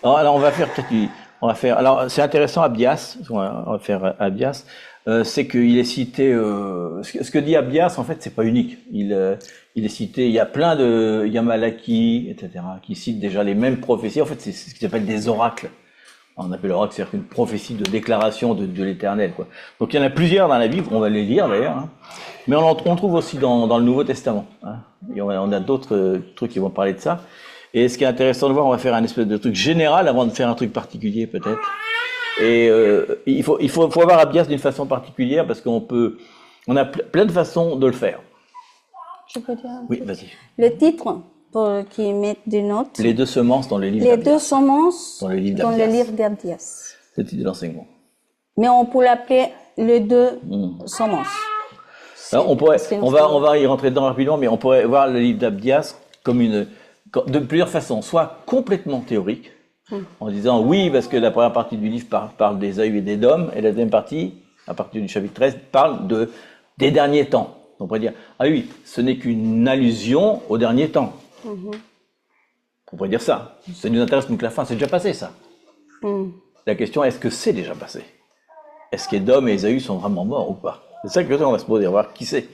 Alors, on va faire peut-être, on va faire. Alors, c'est intéressant, Abias. On va faire Abias. C'est qu'il est cité. Ce que dit Abias, en fait, c'est pas unique. Il est cité. Il y a plein de. Il y a Malachie, etc., qui citent déjà les mêmes prophéties. En fait, c'est ce qu'ils appellent des oracles. On appelle l'oracle, c'est-à-dire une prophétie de déclaration de l'Éternel, quoi. Donc, il y en a plusieurs dans la Bible. On va les lire d'ailleurs. Hein. Mais on trouve aussi dans le Nouveau Testament. Hein. Et on a d'autres trucs qui vont parler de ça. Et ce qui est intéressant de voir, on va faire un espèce de truc général avant de faire un truc particulier peut-être. Et il faut avoir Abias d'une façon particulière parce on a plein de façons de le faire. Je peux dire un Oui, truc. vas-y. Le titre, pour qu'ils mettent des notes. Les deux semences dans le livre Les d'Abias. deux semences Dans le livre dans le d'Abias. livre d'Abias. C'est le titre de l'enseignement. Mais on peut l'appeler les deux semences. Alors, on va y rentrer dedans rapidement, mais on pourrait voir le livre d'Abias comme de plusieurs façons, soit complètement théorique, en disant oui, parce que la première partie du livre parle d'Ésaü et d'Édom, et la deuxième partie, à partir du chapitre 13, parle des derniers temps. On pourrait dire, ah oui, ce n'est qu'une allusion aux derniers temps. On pourrait dire ça. Ça nous intéresse, nous, que la fin, c'est déjà passé, ça. La question est, est-ce que c'est déjà passé? Est-ce qu'Édom et Ésaü sont vraiment morts ou pas? C'est ça que on va se poser, on va voir qui c'est.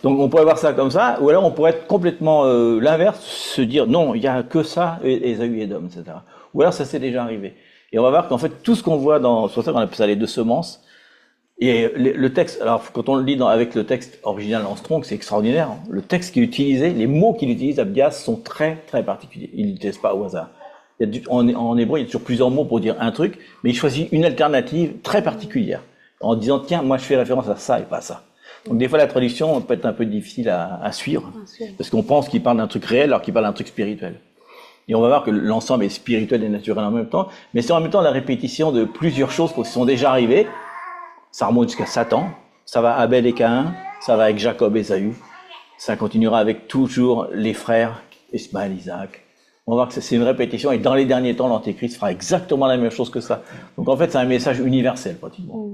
Donc on pourrait voir ça comme ça, ou alors on pourrait être complètement l'inverse, se dire non, il n'y a que ça, Ésaü et Édom, etc. Ou alors ça s'est déjà arrivé. Et on va voir qu'en fait tout ce qu'on voit c'est pour ça qu'on appelle ça les deux semences. Et le texte, alors quand on le lit avec le texte original en Strong, c'est extraordinaire. Hein. Le texte qu'il utilisait, les mots qu'il utilise, Abias, sont très très particuliers. Il n'utilise pas au hasard. En hébreu, il y a toujours plusieurs mots pour dire un truc, mais il choisit une alternative très particulière, en disant tiens, moi je fais référence à ça et pas à ça. Donc des fois la traduction peut être un peu difficile à suivre, parce qu'on pense qu'il parle d'un truc réel alors qu'il parle d'un truc spirituel. Et on va voir que l'ensemble est spirituel et naturel en même temps, mais c'est en même temps la répétition de plusieurs choses qui sont déjà arrivées. Ça remonte jusqu'à Satan, ça va Abel et Caïn, ça va avec Jacob et Ésaü, ça continuera avec toujours les frères Ismaël, Isaac. On va voir que c'est une répétition, et dans les derniers temps, l'Antéchrist fera exactement la même chose que ça. Donc en fait, c'est un message universel, pratiquement,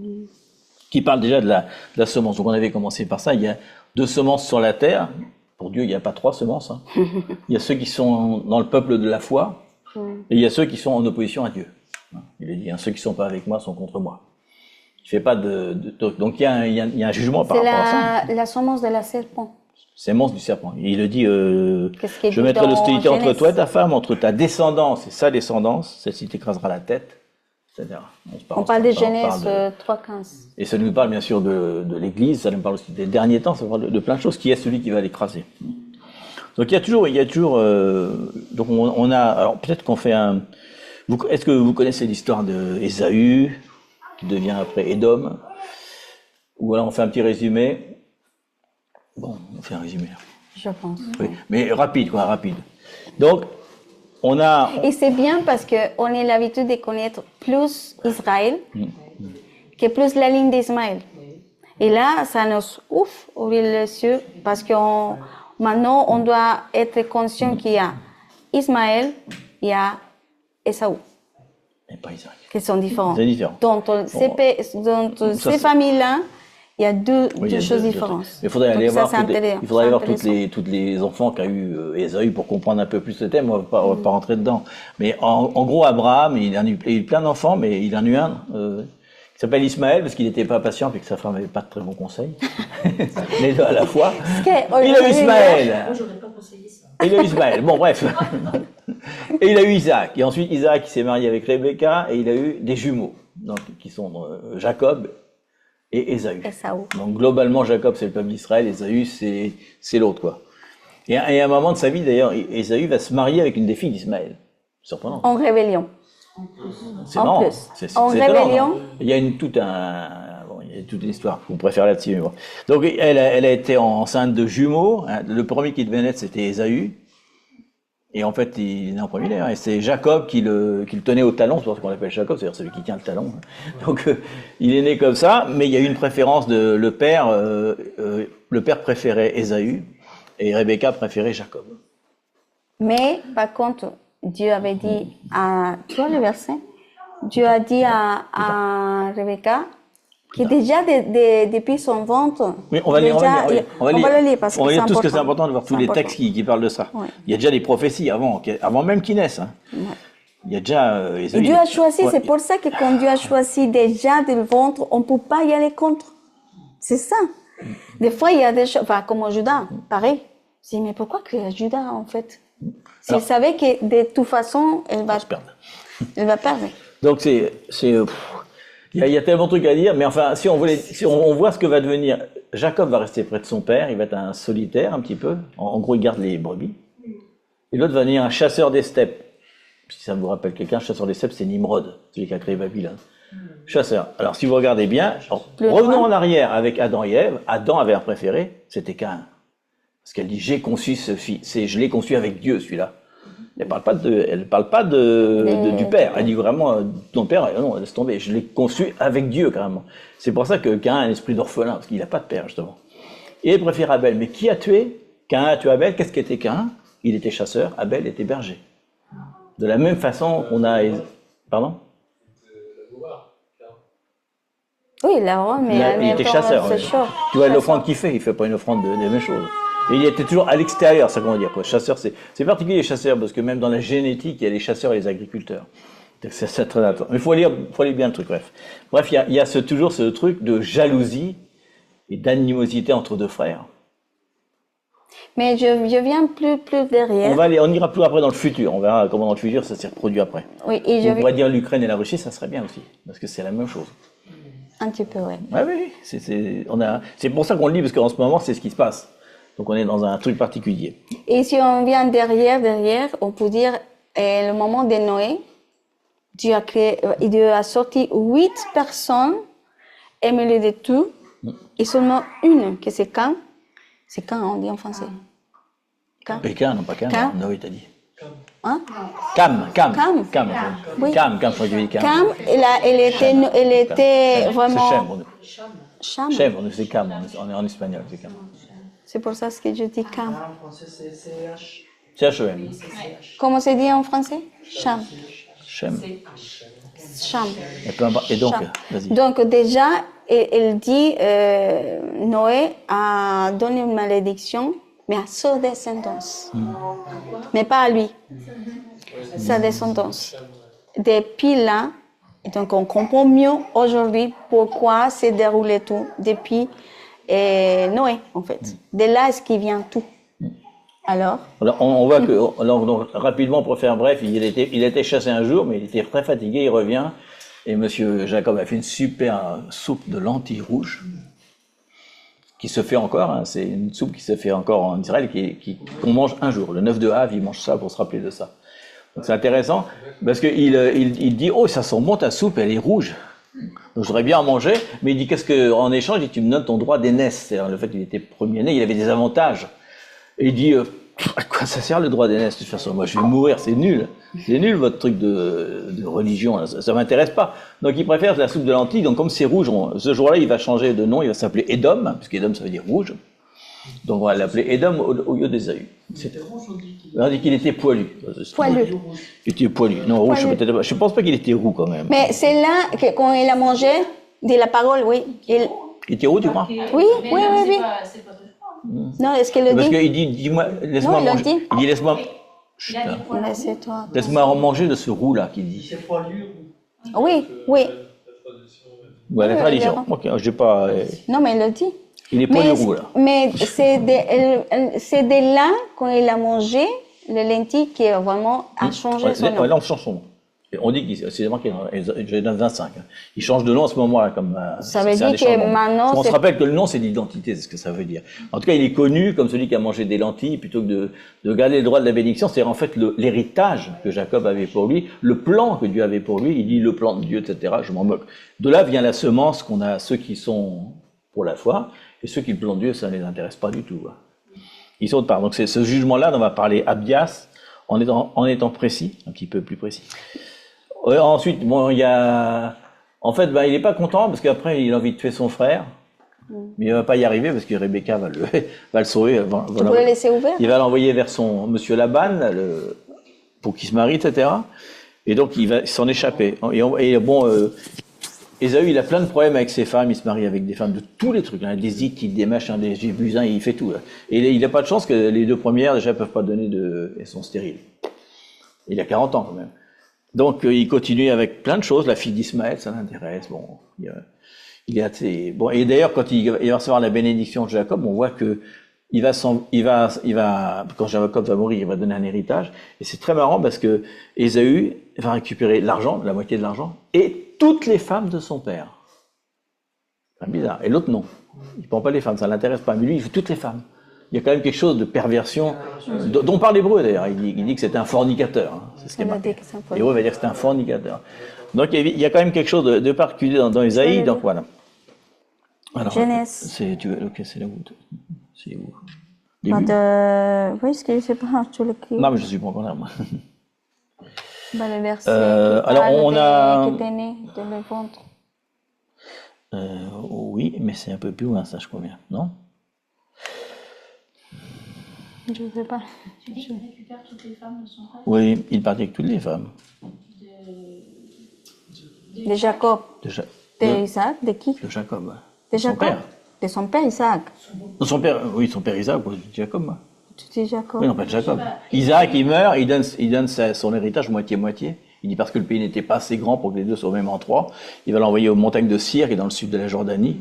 qui parle déjà de la semence. Donc on avait commencé par ça, il y a 2 semences sur la terre. Pour Dieu, il n'y a pas 3 semences. Hein. Il y a ceux qui sont dans le peuple de la foi, et il y a ceux qui sont en opposition à Dieu. Il est dit, hein, ceux qui ne sont pas avec moi sont contre moi. Il fait pas donc il y a un jugement par rapport à ça. C'est la semence de la serpent. Sémence du serpent. Et il le dit, je mettrai l'hostilité entre toi et ta femme, entre ta descendance et sa descendance, celle-ci t'écrasera la tête, etc. On parle de Genèse 3,15. Et ça nous parle bien sûr de l'Église, ça nous parle aussi des derniers temps, ça nous parle de plein de choses, qui est celui qui va l'écraser. Donc il y a toujours, donc on a, alors peut-être qu'on fait est-ce que vous connaissez l'histoire d'Ésaü, qui devient après Édom? Ou alors on fait un petit résumé. Bon, on fait un résumé. Je pense. Oui, mais rapide, rapide. Donc, on a... Et c'est bien parce qu'on a l'habitude de connaître plus Israël que plus la ligne d'Ismaël. Et là, ça nous ouvre les yeux parce que maintenant, on doit être conscient qu'il y a Ismaël, il y a Esaü. Mais pas Isaac. Qui sont différents. C'est différent. Dans ces familles-là, il y a deux choses différentes. Il faudrait aller voir, toutes les enfants qu'a eu Ésaü pour comprendre un peu plus le thème. On va pas rentrer dedans. Mais en gros, Abraham, il a eu plein d'enfants, mais il en a eu un qui s'appelle Ismaël parce qu'il n'était pas patient et que sa femme n'avait pas de très bons conseils. Les deux à la fois. Il a eu Ismaël. Moi, j'aurais pas conseillé ça. Il a eu Ismaël. Bon, bref. Et il a eu Isaac. Et ensuite, Isaac s'est marié avec Rebecca et il a eu des jumeaux, donc, qui sont Jacob et Ésaü. Donc globalement, Jacob c'est le peuple d'Israël, Ésaü c'est l'autre, quoi. Et à un moment de sa vie d'ailleurs, Ésaü va se marier avec une des filles d'Ismaël. Surprenant. En rébellion. C'est marrant. En rébellion. Il y a toute une histoire. Vous préférez là-dessus. Bon. Donc elle a été enceinte de jumeaux. Le premier qui devait naître c'était Ésaü. Et en fait, il est né en premier lieu. Et c'est Jacob qui le tenait au talon. C'est pour ça qu'on l'appelle Jacob, c'est-à-dire celui qui tient le talon. Donc, il est né comme ça, mais il y a eu une préférence de le père préférait Ésaü et Rebecca préférait Jacob. Mais, par contre, Dieu avait dit tu vois le verset? Dieu a dit à Rebecca que déjà depuis son ventre. Oui, on va lire parce que on va lire tout ce que c'est important de voir tous les textes qui parlent de ça. Ouais. Il y a déjà des prophéties avant même qu'ils naissent. Hein. Ouais. Il y a déjà Dieu a choisi, c'est pour ça que quand Dieu a choisi déjà de le vendre, on ne peut pas y aller contre. C'est ça. Des fois, il y a des choses, enfin, comme Judas, pareil. Je dis, mais pourquoi que Judas, en fait? S'il savait que de toute façon, elle va perdre. Elle va perdre. Donc il y a tellement de trucs à dire, mais enfin, si on voit ce que va devenir, Jacob va rester près de son père, il va être un solitaire un petit peu. En gros, il garde les brebis. Et l'autre va devenir un chasseur des steppes. Si ça vous rappelle quelqu'un, chasseur des steppes, c'est Nimrod, celui qui a créé Babylone. Chasseur. Alors, si vous regardez bien, revenons en arrière avec Adam et Ève. Adam avait un préféré, c'était Caïn. Parce qu'elle dit, j'ai conçu ce fils, je l'ai conçu avec Dieu, celui-là. Elle parle pas du père. Elle dit vraiment, ton père, non, laisse tomber, je l'ai conçu avec Dieu, carrément. C'est pour ça que Caïn a un esprit d'orphelin, parce qu'il n'a pas de père, justement. Et il préfère Abel. Mais qui a tué? Caïn a tué Abel. Qu'est-ce qu'était Caïn? Il était chasseur, Abel était berger. De la même façon qu'on a... Pardon? Oui, là, mais il était chasseur. Tu vois l'offrande qu'il fait, il fait pas une offrande des mêmes choses. Et il était toujours à l'extérieur, ça comment dire quoi. Chasseur, c'est particulier les chasseurs parce que même dans la génétique, il y a les chasseurs et les agriculteurs. C'est très important. Mais il faut lire bien le truc. Bref, il y a toujours ce truc de jalousie et d'animosité entre deux frères. Mais je viens plus derrière. On ira plus après dans le futur. On verra comment dans le futur ça s'est reproduit après. Oui, et on pourrait dire l'Ukraine et la Russie, ça serait bien aussi, parce que c'est la même chose. Un petit peu, oui. Oui. C'est pour ça qu'on le lit, parce qu'en ce moment, c'est ce qui se passe. Donc on est dans un truc particulier. Et si on vient derrière, on peut dire le moment de Noé, Dieu a sorti 8 personnes, au milieu de tout, et seulement une, que c'est Cam. C'est Cam, on dit en français. Cam. Et Cam, non pas Cam. Noé t'a dit. Hein? Cam. Oui. Cam, je crois qu'il dit Cam. Cam, elle était vraiment... C'est Chem pour nous. Chem. Chem pour nous, c'est Cam, on est en espagnol, c'est Cam. C'est pour ça que je dis Cam. En français, c'est CH. CHEM. Comment c'est dit en français? Cham. Chem. Cham. Et donc, vas-y. Donc déjà, elle dit, Noé a donné une malédiction, mais à sa descendance. Mais pas à lui. Sa descendance. Depuis là, donc on comprend mieux aujourd'hui pourquoi s'est déroulé tout depuis Noé, en fait. De là, est-ce qu'il vient tout. Alors on voit que, donc, rapidement, pour faire bref, il était chassé un jour, mais il était très fatigué, il revient, et monsieur Jacob a fait une super soupe de lentilles rouges, qui se fait encore, hein, c'est une soupe qui se fait encore en Israël, qu'on mange un jour. Le 9 de Av, il mange ça pour se rappeler de ça. Donc c'est intéressant, parce qu'il dit, oh, ça sent bon ta soupe, elle est rouge. Donc je voudrais bien en manger, mais il dit, en échange, il dit, tu me donnes ton droit d'aînesse, c'est-à-dire le fait qu'il était premier-né, il avait des avantages. Et il dit, à quoi ça sert le droit d'aînesse de toute façon? Moi je vais mourir, c'est nul votre truc de religion, là. Ça m'intéresse pas. Donc il préfère la soupe de lentilles, donc comme c'est rouge, ce jour-là il va changer de nom, il va s'appeler Édom, puisque Édom ça veut dire rouge. Donc on va l'appeler Édom au lieu d'Ésaü. On dit qu'il était poilu. Poilu. Il était poilu. Non, rouge, peut-être pas. Je pense pas qu'il était roux quand même. Mais c'est là que quand il a mangé, de la parole, oui. Il était roux, tu crois? Oui. Non, est-ce qu'il le dit? Parce qu'il dit, dis-moi, laisse-moi manger. Il dit, laisse-moi. Laisse-moi manger de ce roux-là, qu'il dit. C'est poilu. Oui. Ouais, la tradition. Ok, j'ai pas. Non, mais il le dit. Il est poilu roux, là. Mais c'est de là, quand il a mangé, le lentilles qui vraiment a changé son nom. Là, on change son nom. On dit qu'il c'est marqué dans 25. Il change de nom à ce moment-là. Ça veut dire que maintenant. On se rappelle que le nom, c'est l'identité, c'est ce que ça veut dire. En tout cas, il est connu comme celui qui a mangé des lentilles plutôt que de garder le droit de la bénédiction. C'est en fait l'héritage que Jacob avait pour lui, le plan que Dieu avait pour lui. Il dit le plan de Dieu, etc. Je m'en moque. De là vient la semence qu'on a, ceux qui sont pour la foi, et ceux qui le plan de Dieu, ça ne les intéresse pas du tout. Ils sont de part. Donc c'est ce jugement-là dont on va parler Abdias, en étant précis, un petit peu plus précis. Ensuite, bon, il y a... En fait, il n'est pas content parce qu'après, il a envie de tuer son frère. Mais il ne va pas y arriver parce que Rebecca va le sauver. Tu peux le laisser ouvert? Il va l'envoyer vers son monsieur Laban pour qu'il se marie, etc. Et donc, il va s'en échapper. Et bon, Ésaü, il a plein de problèmes avec ses femmes. Il se marie avec des femmes de tous les trucs. Des Hittites, des machins, des Jébusiens, il fait tout. Là. Et il n'a pas de chance que les deux premières, déjà, ne peuvent pas donner elles sont stériles. Il a 40 ans quand même. Donc, il continue avec plein de choses. La fille d'Ismaël, ça l'intéresse. Bon, il est assez bon. Et d'ailleurs, quand il va recevoir la bénédiction de Jacob, on voit que quand Jacob va mourir, il va donner un héritage. Et c'est très marrant parce que Ésaü va récupérer l'argent, la moitié de l'argent, et toutes les femmes de son père. C'est bizarre. Et l'autre, non. Il ne prend pas les femmes, ça l'intéresse pas. Mais lui, il veut toutes les femmes. Il y a quand même quelque chose de perversion, dont parle l'hébreu d'ailleurs. Il dit que c'est un fornicateur. Hein. C'est ce qui est marqué. L'hébreu va dire que c'est un fornicateur. Donc il y a quand même quelque chose de particulier dans Ésaïe. Donc voilà. Alors, Genèse. C'est là où. C'est où? Oui, ce que je sais pas, tu l'écris. Non, mais je suis pas encore là, moi. Le verset alors on a. qui était né de le ventre. Oui, mais c'est un peu plus loin, ça, je crois bien, non? Je ne sais pas. Tu dis qu'il récupère toutes les femmes de son père? Oui, il partait avec toutes les femmes. De Jacob. De Isaac, de qui? De Jacob. De son Jacob. père. De son père Isaac. Son père, oui, son père Isaac, Jacob. Moi. Tu dis Jacob. Oui, non, pas de Jacob. Isaac, il meurt, il donne son héritage moitié-moitié. Il dit parce que le pays n'était pas assez grand pour que les deux soient même en trois, il va l'envoyer aux montagnes de Syr, qui est dans le sud de la Jordanie,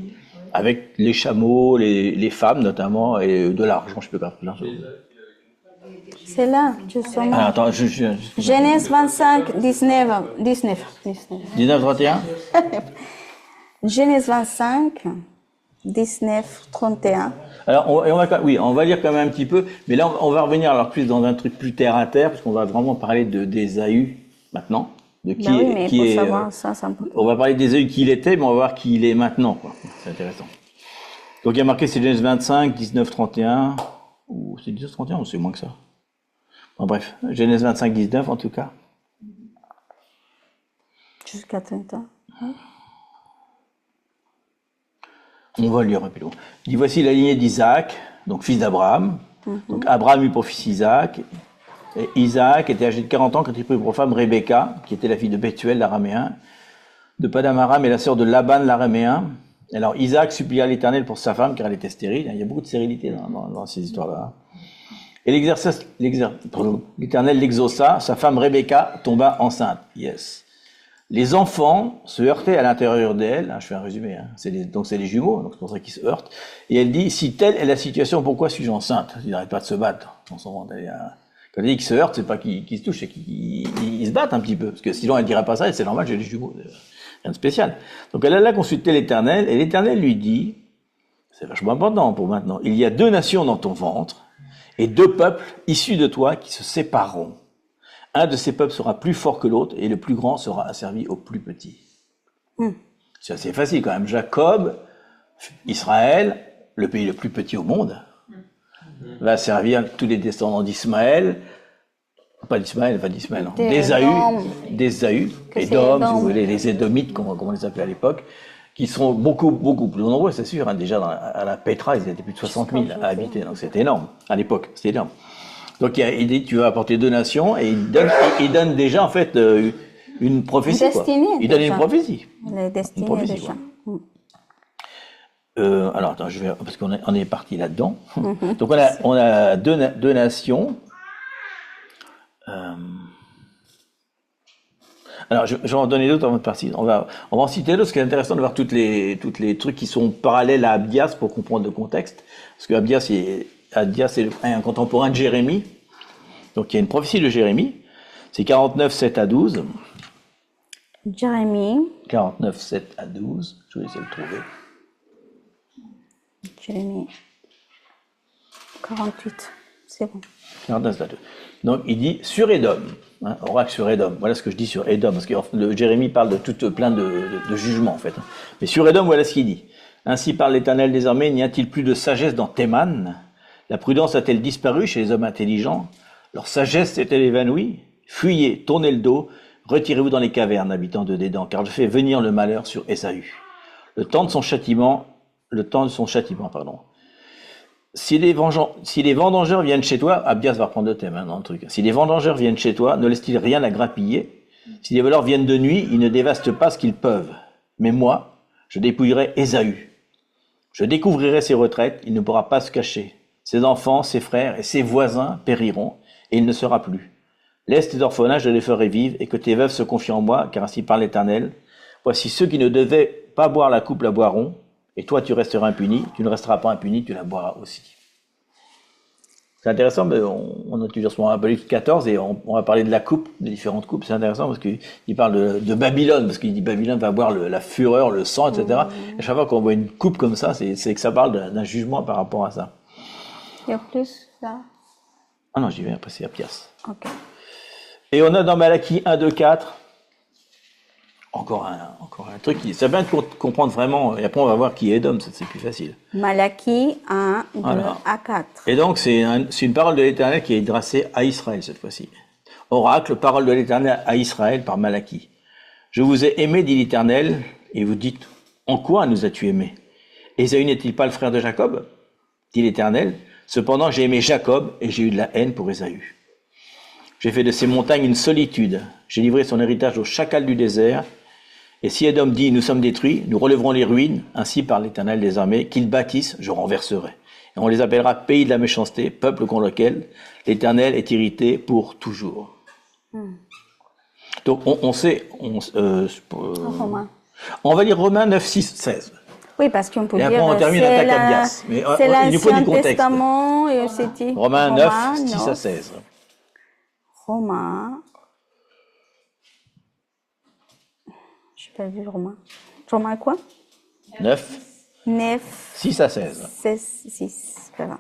avec les chameaux, les femmes notamment, et de l'argent, je peux pas plein de choses. C'est là, justement. Ah, attends, Genèse 25, 19. 19-31 Genèse 25, 19, 31. Alors, on va lire quand même un petit peu, mais là, on va revenir alors plus dans un truc plus terre à terre, parce qu'on va vraiment parler d'Ésaü maintenant, de qui est. Savoir, ça on va parler d'Ésaü qui il était, mais on va voir qui il est maintenant, quoi. C'est intéressant. Donc, il y a marqué, c'est Genèse 25, 19, 31, ou c'est 19, 31, ou c'est moins que ça? Bon, bref, Genèse 25, 19 en tout cas. Jusqu'à 30 ans. On va lire rapidement. Il dit, voici la lignée d'Isaac, donc fils d'Abraham. Donc Abraham eut pour fils Isaac. Et Isaac était âgé de 40 ans quand il prit pour femme Rebecca, qui était la fille de Bethuel, l'araméen, de Padam Aram et la sœur de Laban, l'araméen. Alors Isaac supplia l'Éternel pour sa femme, car elle était stérile. Il y a beaucoup de stérilité dans ces histoires-là. Et l'Éternel l'exauça, sa femme Rebecca tomba enceinte. Yes. Les enfants se heurtaient à l'intérieur d'elle. Je fais un résumé. Donc c'est les jumeaux, donc c'est pour ça qu'ils se heurtent. Et elle dit, si telle est la situation, pourquoi suis-je enceinte? Ils n'arrêtent pas de se battre. Quand elle dit qu'ils se heurtent, c'est pas qu'ils se touchent, c'est qu'ils se battent un petit peu. Parce que sinon elle dirait pas ça, et c'est normal, j'ai les jumeaux. Rien de spécial. Donc elle alla consulter l'Éternel, et l'Éternel lui dit, c'est vachement important pour maintenant, il y a 2 nations dans ton ventre, et 2 peuples issus de toi qui se sépareront. Un de ces peuples sera plus fort que l'autre, et le plus grand sera asservi au plus petit. C'est assez facile quand même. Jacob, Israël, le pays le plus petit au monde, va servir tous les descendants d'Ismaël, d'Ésaü, Édom, si vous voulez, les Édomites, comme on les appelait à l'époque, qui sont beaucoup plus nombreux, c'est sûr. Déjà, à la Pétra, ils étaient plus de 60 000 à habiter, donc c'était énorme. À l'époque, c'était énorme. Donc, il dit, tu vas apporter 2 nations, et il donne déjà, en fait, une prophétie. Il donne une prophétie. Les destinées déjà. Alors, attends, parce qu'on est parti là-dedans. Donc, on a deux nations. Alors, je vais en donner d'autres avant de partir. On va en citer d'autres. Ce qui est intéressant de voir toutes les trucs qui sont parallèles à Abdias pour comprendre le contexte. Parce que Abdias c'est un contemporain de Jérémie. Donc, il y a une prophétie de Jérémie. C'est 49, 7 à 12. Jérémie. 49, 7 à 12. Je vais essayer de le trouver. Jérémie. 48. C'est bon. 49, 7 à 12. Donc, il dit sur Édom. Oracle sur Édom. Voilà ce que je dis sur Édom. Parce que Jérémie parle de plein de jugements, en fait. Mais sur Édom, voilà ce qu'il dit. Ainsi parle l'Éternel désormais, n'y a-t-il plus de sagesse dans Théman? La prudence a-t-elle disparu chez les hommes intelligents? Leur sagesse s'est-elle évanouie? Fuyez, tournez le dos, retirez-vous dans les cavernes, habitants de Dédan, car je fais venir le malheur sur Ésaü. Le temps de son châtiment, pardon. Si les vendangeurs viennent chez toi, Abdias va reprendre le thème dans le truc. Si les vendangeurs viennent chez toi, ne laissent-ils rien à grappiller? Si les voleurs viennent de nuit, ils ne dévastent pas ce qu'ils peuvent. Mais moi, je dépouillerai Ésaü. Je découvrirai ses retraites, il ne pourra pas se cacher. Ses enfants, ses frères et ses voisins périront, et il ne sera plus. Laisse tes orphelins, je les ferai vivre, et que tes veuves se confient en moi, car ainsi parle l'Éternel. Voici ceux qui ne devaient pas boire la coupe la boiront, et toi tu resteras impuni, tu ne resteras pas impuni, tu la boiras aussi. C'est intéressant, mais on a toujours ce moment Apocalypse 14, et on va parler de la coupe, des différentes coupes. C'est intéressant parce qu'il parle de Babylone, parce qu'il dit Babylone va boire la fureur, le sang, etc. Et chaque fois qu'on voit une coupe comme ça, c'est que ça parle d'un jugement par rapport à ça. Il y a plus, là? Ah non, j'y vais, après c'est à Pias. Ok. Et on a dans Malachie 1, 2, 4, encore un truc qui, ça vient de comprendre vraiment, et après on va voir qui est Édom, c'est plus facile. Malachie 1, 2 Voilà. à 4. Et donc c'est une parole de l'Éternel qui est adressée à Israël cette fois-ci. Oracle, parole de l'Éternel à Israël par Malachie. Je vous ai aimé, dit l'Éternel, et vous dites, en quoi nous as-tu aimé? Ésaü n'est-il pas le frère de Jacob? Dit l'Éternel. Cependant j'ai aimé Jacob, et j'ai eu de la haine pour Ésaü. J'ai fait de ces montagnes une solitude. J'ai livré son héritage aux chacals du désert. Et si Édom dit, nous sommes détruits, nous relèverons les ruines, ainsi par l'Éternel des armées, qu'ils bâtissent, je renverserai. Et on les appellera pays de la méchanceté, peuple contre lequel l'Éternel est irrité pour toujours. Donc on sait... Romains. On va lire Romains 9, 6, 16. Oui, parce qu'on peut Et dire après on termine c'est avec Abias. Mais c'est il nous faut du l'Ancien contexte. Testament et aussi dit Romains 9, 6 à 16. Romains. Je n'ai pas vu Romains. Romains quoi? 9, 9, 6 à 16. 16, 6. Voilà.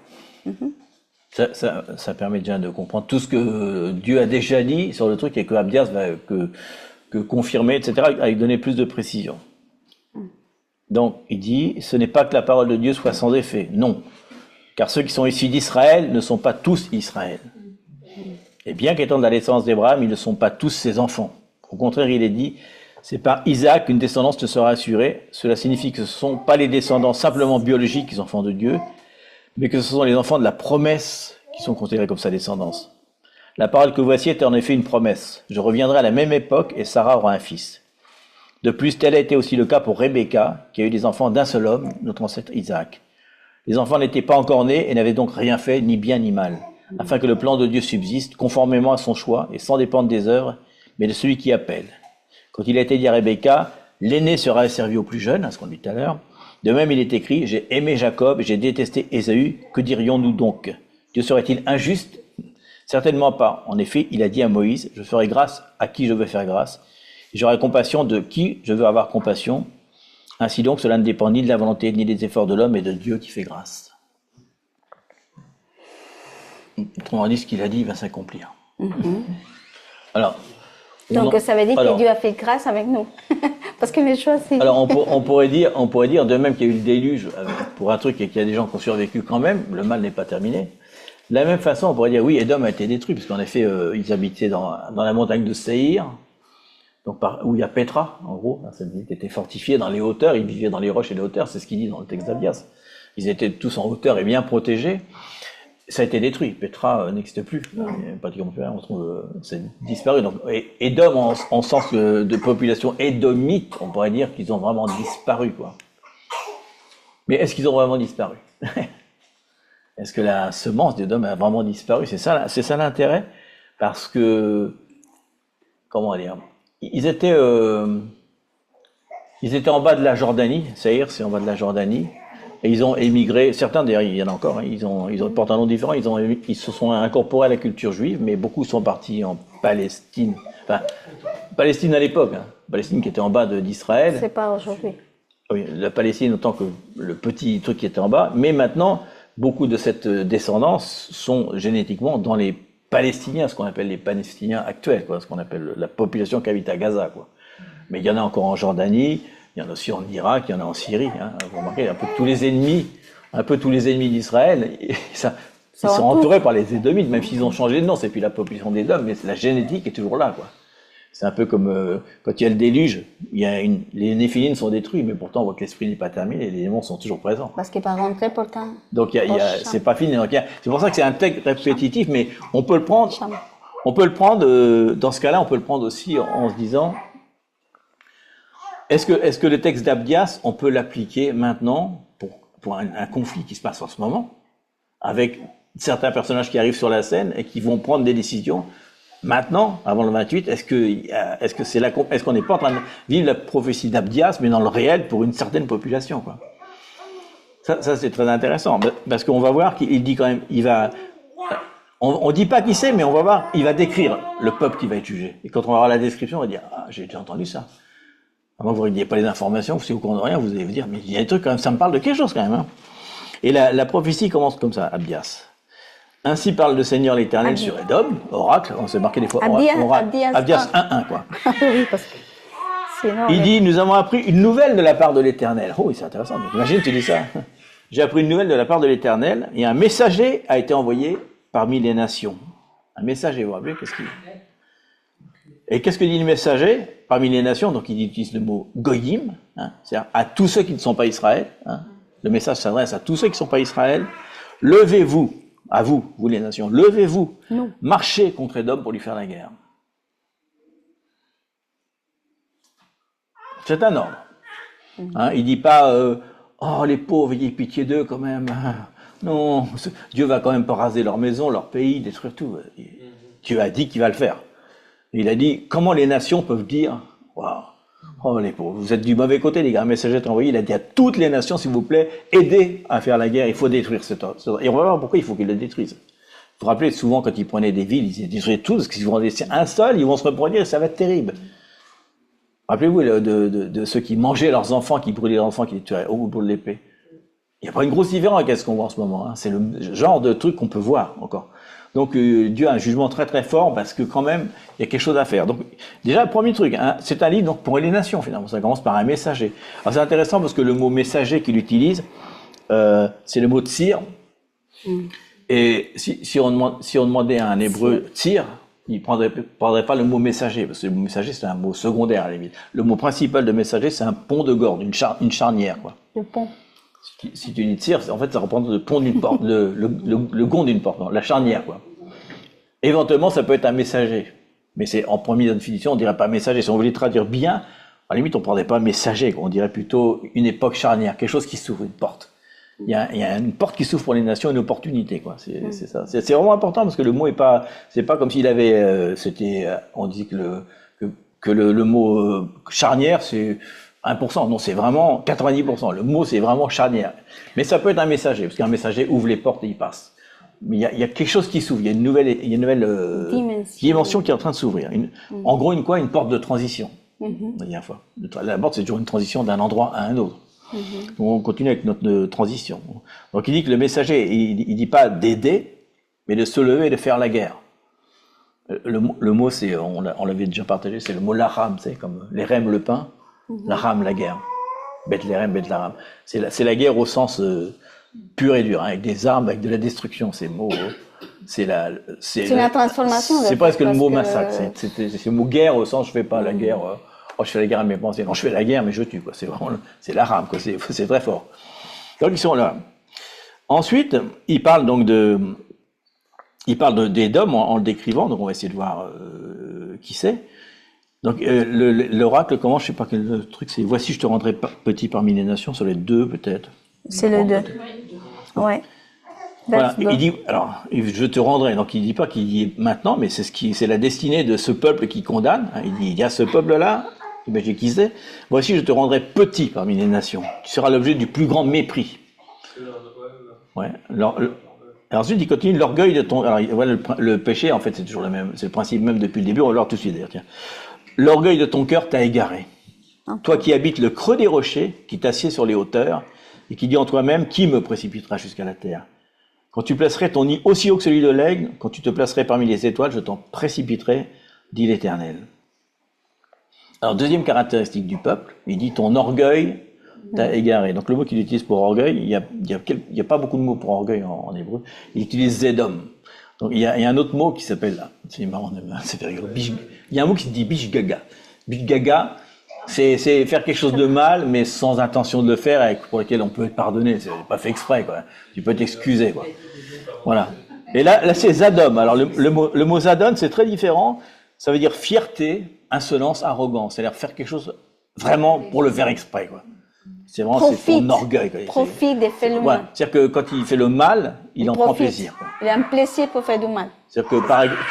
Ça permet déjà de comprendre tout ce que Dieu a déjà dit sur le truc et que Abias va que confirmer, etc., avec donner plus de précision. Donc, il dit, ce n'est pas que la parole de Dieu soit sans effet, non. Car ceux qui sont issus d'Israël ne sont pas tous Israël. Et bien qu'étant de la descendance d'Abraham, ils ne sont pas tous ses enfants. Au contraire, il est dit, c'est par Isaac qu'une descendance te sera assurée. Cela signifie que ce ne sont pas les descendants simplement biologiques, les enfants de Dieu, mais que ce sont les enfants de la promesse qui sont considérés comme sa descendance. La parole que voici est en effet une promesse. Je reviendrai à la même époque et Sarah aura un fils. De plus, tel a été aussi le cas pour Rebecca, qui a eu des enfants d'un seul homme, notre ancêtre Isaac. Les enfants n'étaient pas encore nés et n'avaient donc rien fait, ni bien ni mal, afin que le plan de Dieu subsiste, conformément à son choix et sans dépendre des œuvres, mais de celui qui appelle. Quand il a été dit à Rebecca, l'aîné sera servi au plus jeune, à ce qu'on dit tout à l'heure. De même, il est écrit, j'ai aimé Jacob, j'ai détesté Ésaü, que dirions-nous donc? Dieu serait-il injuste? Certainement pas. En effet, il a dit à Moïse, je ferai grâce à qui je veux faire grâce, et j'aurai compassion de qui je veux avoir compassion. Ainsi donc, cela ne dépend ni de la volonté, ni des efforts de l'homme, mais de Dieu qui fait grâce. Autrement dit, ce qu'il a dit va s'accomplir. Alors, donc ça veut dire que Dieu a fait grâce avec nous. Parce que les choses, c'est... Alors on pourrait dire, de même qu'il y a eu le déluge pour un truc et qu'il y a des gens qui ont survécu quand même, le mal n'est pas terminé. De la même façon, on pourrait dire, oui, Édom a été détruit, parce qu'en effet, ils habitaient dans la montagne de Séhir, donc où il y a Pétra, en gros, cette ville qui était fortifiée dans les hauteurs, ils vivaient dans les roches et les hauteurs, c'est ce qu'il dit dans le texte d'Abias. Ils étaient tous en hauteur et bien protégés. Ça a été détruit. Pétra n'existe plus. Pratiquement plus rien. On trouve, c'est disparu. Donc, Édom, en sens de population édomite, on pourrait dire qu'ils ont vraiment disparu, quoi. Mais est-ce qu'ils ont vraiment disparu? Est-ce que la semence d'Édom a vraiment disparu? C'est ça l'intérêt, parce que, comment dire, ils étaient en bas de la Jordanie. Séhir, c'est en bas de la Jordanie. Et ils ont émigré, certains d'ailleurs, il y en a encore, hein, ils portent un nom différent, ils se sont incorporés à la culture juive, mais beaucoup sont partis en Palestine. Enfin, Palestine à l'époque, hein, Palestine qui était en bas d'Israël. C'est pas aujourd'hui. Oui, la Palestine autant que le petit truc qui était en bas, mais maintenant, beaucoup de cette descendance sont génétiquement dans les Palestiniens, ce qu'on appelle les Palestiniens actuels, quoi, ce qu'on appelle la population qui habite à Gaza, quoi. Mais il y en a encore en Jordanie, il y en a aussi en Irak, il y en a en Syrie. Hein. Vous remarquez, un peu tous les ennemis d'Israël, ils sont entourés par les Édomites, même s'ils ont changé de nom. C'est plus la population d'Édom, mais la génétique est toujours là, quoi. C'est un peu comme quand il y a le déluge, les Néphilines sont détruits, mais pourtant on voit que l'esprit n'est pas terminé et les démons sont toujours présents. Parce qu'il n'est pas rentré pourtant. Donc c'est pas fini. C'est pour ça que c'est un texte répétitif, mais on peut le prendre. Dans ce cas-là, on peut le prendre aussi en se disant. Est-ce que le texte d'Abdias, on peut l'appliquer maintenant pour un conflit qui se passe en ce moment, avec certains personnages qui arrivent sur la scène et qui vont prendre des décisions, Maintenant, avant le 28, est-ce qu'on n'est pas en train de vivre la prophétie d'Abdias, mais dans le réel pour une certaine population, quoi. Ça c'est très intéressant, parce qu'on va voir qu'il dit quand même, on dit pas qui c'est, mais on va voir, il va décrire le peuple qui va être jugé. Et quand on va voir la description, on va dire, ah, j'ai déjà entendu ça. Avant que vous n'ayez pas les informations, si vous ne comprenez rien, vous allez vous dire, mais il y a des trucs quand même, ça me parle de quelque chose quand même, hein. Et la prophétie commence comme ça, Abdias. Ainsi parle le Seigneur l'Éternel sur Édom, oracle, on s'est marqué des fois, Abdias 1-1, quoi. Oui, parce que sinon, il dit, nous avons appris une nouvelle de la part de l'Éternel. Oh, c'est intéressant, donc, imagine, tu dis ça. J'ai appris une nouvelle de la part de l'Éternel, et un messager a été envoyé parmi les nations. Un messager, vous vous rappelez, Et qu'est-ce que dit le messager parmi les nations? Donc il utilise le mot goyim, hein, c'est-à-dire à tous ceux qui ne sont pas Israël, hein. Le message s'adresse à tous ceux qui ne sont pas Israël. Levez-vous, à vous, vous les nations, levez-vous, marchez contre Édom pour lui faire la guerre. C'est un ordre. Hein, il dit pas oh les pauvres, ayez pitié d'eux quand même. Non, Dieu va quand même pas raser leur maison, leur pays, détruire tout. Dieu a dit qu'il va le faire. Il a dit comment les nations peuvent dire waouh, oh les pauvres, vous êtes du mauvais côté les gars. Un messager est envoyé, il a dit à toutes les nations s'il vous plaît, aidez à faire la guerre, il faut détruire cet ordre. Et on va voir pourquoi il faut qu'ils le détruisent. Vous vous rappelez souvent quand ils prenaient des villes, ils détruisaient tout, parce qu'ils vont en laisser un seul, ils vont se reproduire et ça va être terrible. Rappelez-vous de ceux qui mangeaient leurs enfants, qui brûlaient leurs enfants, qui les tuaient au bout de l'épée. Il n'y a pas une grosse différence avec ce qu'on voit en ce moment. Hein. C'est le genre de truc qu'on peut voir encore. Donc Dieu a un jugement très très fort parce que quand même, il y a quelque chose à faire. Donc déjà, le premier truc, hein, c'est un livre donc, pour les nations finalement. Ça commence par un messager. Alors c'est intéressant parce que le mot messager qu'il utilise, c'est le mot tsir. Et si on demandait à un hébreu tsir, il prendrait pas le mot messager, parce que le mot messager c'est un mot secondaire à la limite. Le mot principal de messager c'est un pont de gorge, une charnière, quoi. Le pont. Si tu dis tir, en fait ça représente le pont d'une porte, le gond d'une porte, non, la charnière, quoi. Éventuellement ça peut être un messager, mais c'est en première définition on dirait pas messager. Si on voulait traduire bien, à la limite on prendrait pas messager, quoi. On dirait plutôt une époque charnière, quelque chose qui s'ouvre, une porte. Il y a une porte qui s'ouvre pour les nations, une opportunité, quoi. C'est ça. C'est vraiment important parce que le mot c'est pas comme s'il avait, on dit que le mot charnière c'est 1%. Non, c'est vraiment 90%. Le mot c'est vraiment charnière. Mais ça peut être un messager parce qu'un messager ouvre les portes et il passe. Mais il y a quelque chose qui s'ouvre. Il y a une nouvelle dimension qui est en train de s'ouvrir. En gros, une porte de transition. La dernière fois. La porte c'est toujours une transition d'un endroit à un autre. On continue avec notre transition. Donc il dit que le messager, il dit pas d'aider, mais de se lever et de faire la guerre. Le mot, c'est, on l'avait déjà partagé, c'est le mot laham, c'est comme les rem le pain, laham la guerre. Bethléem, Bethléem. C'est la guerre au sens pur et dur, hein, avec des armes, avec de la destruction. Ces mots, c'est la transformation. C'est presque le mot massacre. C'est le mot guerre au sens je fais pas la guerre. Oh, je fais la guerre à mes pensées. Non, je fais la guerre, mais je tue, quoi. C'est vraiment, c'est la rame, quoi. C'est très fort. Donc, ils sont là. Ensuite, il parle donc d'Édom en le décrivant. Donc, on va essayer de voir qui c'est. Donc, l'oracle commence, je sais pas quel truc c'est. Voici, je te rendrai petit parmi les nations, sur les 2, peut-être. C'est le 2. Ouais. Voilà. Il dit, alors, je te rendrai. Donc, il dit pas qu'il y est maintenant, mais c'est la destinée de ce peuple qui condamne. Il dit, il y a ce peuple-là. Imaginez qui c'est. Voici, je te rendrai petit parmi les nations. Tu seras l'objet du plus grand mépris. Ouais. Alors ensuite, il continue l'orgueil de ton. Alors, voilà, le péché, en fait, c'est toujours le même. C'est le principe même depuis le début. On va le voir tout de suite d'ailleurs. Tiens. L'orgueil de ton cœur t'a égaré. Toi qui habites le creux des rochers, qui t'assieds sur les hauteurs, et qui dis en toi-même, qui me précipitera jusqu'à la terre? Quand tu placerais ton nid aussi haut que celui de l'aigle, quand tu te placerais parmi les étoiles, je t'en précipiterai, dit l'Éternel. Alors, deuxième caractéristique du peuple, il dit ton orgueil t'a égaré. Donc, le mot qu'il utilise pour orgueil, il y a pas beaucoup de mots pour orgueil en hébreu. Il utilise zedom. Donc, il y a un autre mot qui s'appelle, c'est marrant, c'est rigolo, il y a un mot qui se dit bishgaga. Bishgaga, c'est faire quelque chose de mal, mais sans intention de le faire, et pour lequel on peut être pardonné. C'est pas fait exprès, quoi. Tu peux t'excuser, quoi. Voilà. Et là c'est zadom. Alors, le mot zadom, c'est très différent. Ça veut dire fierté, insolence, arrogance. C'est-à-dire faire quelque chose vraiment pour le faire exprès, quoi. C'est vraiment c'est ton orgueil, quoi. Profite de faire le mal. Ouais. C'est-à-dire que quand il fait le mal, il en prend plaisir, quoi. Il a un plaisir pour faire du mal. C'est-à-dire que par exemple,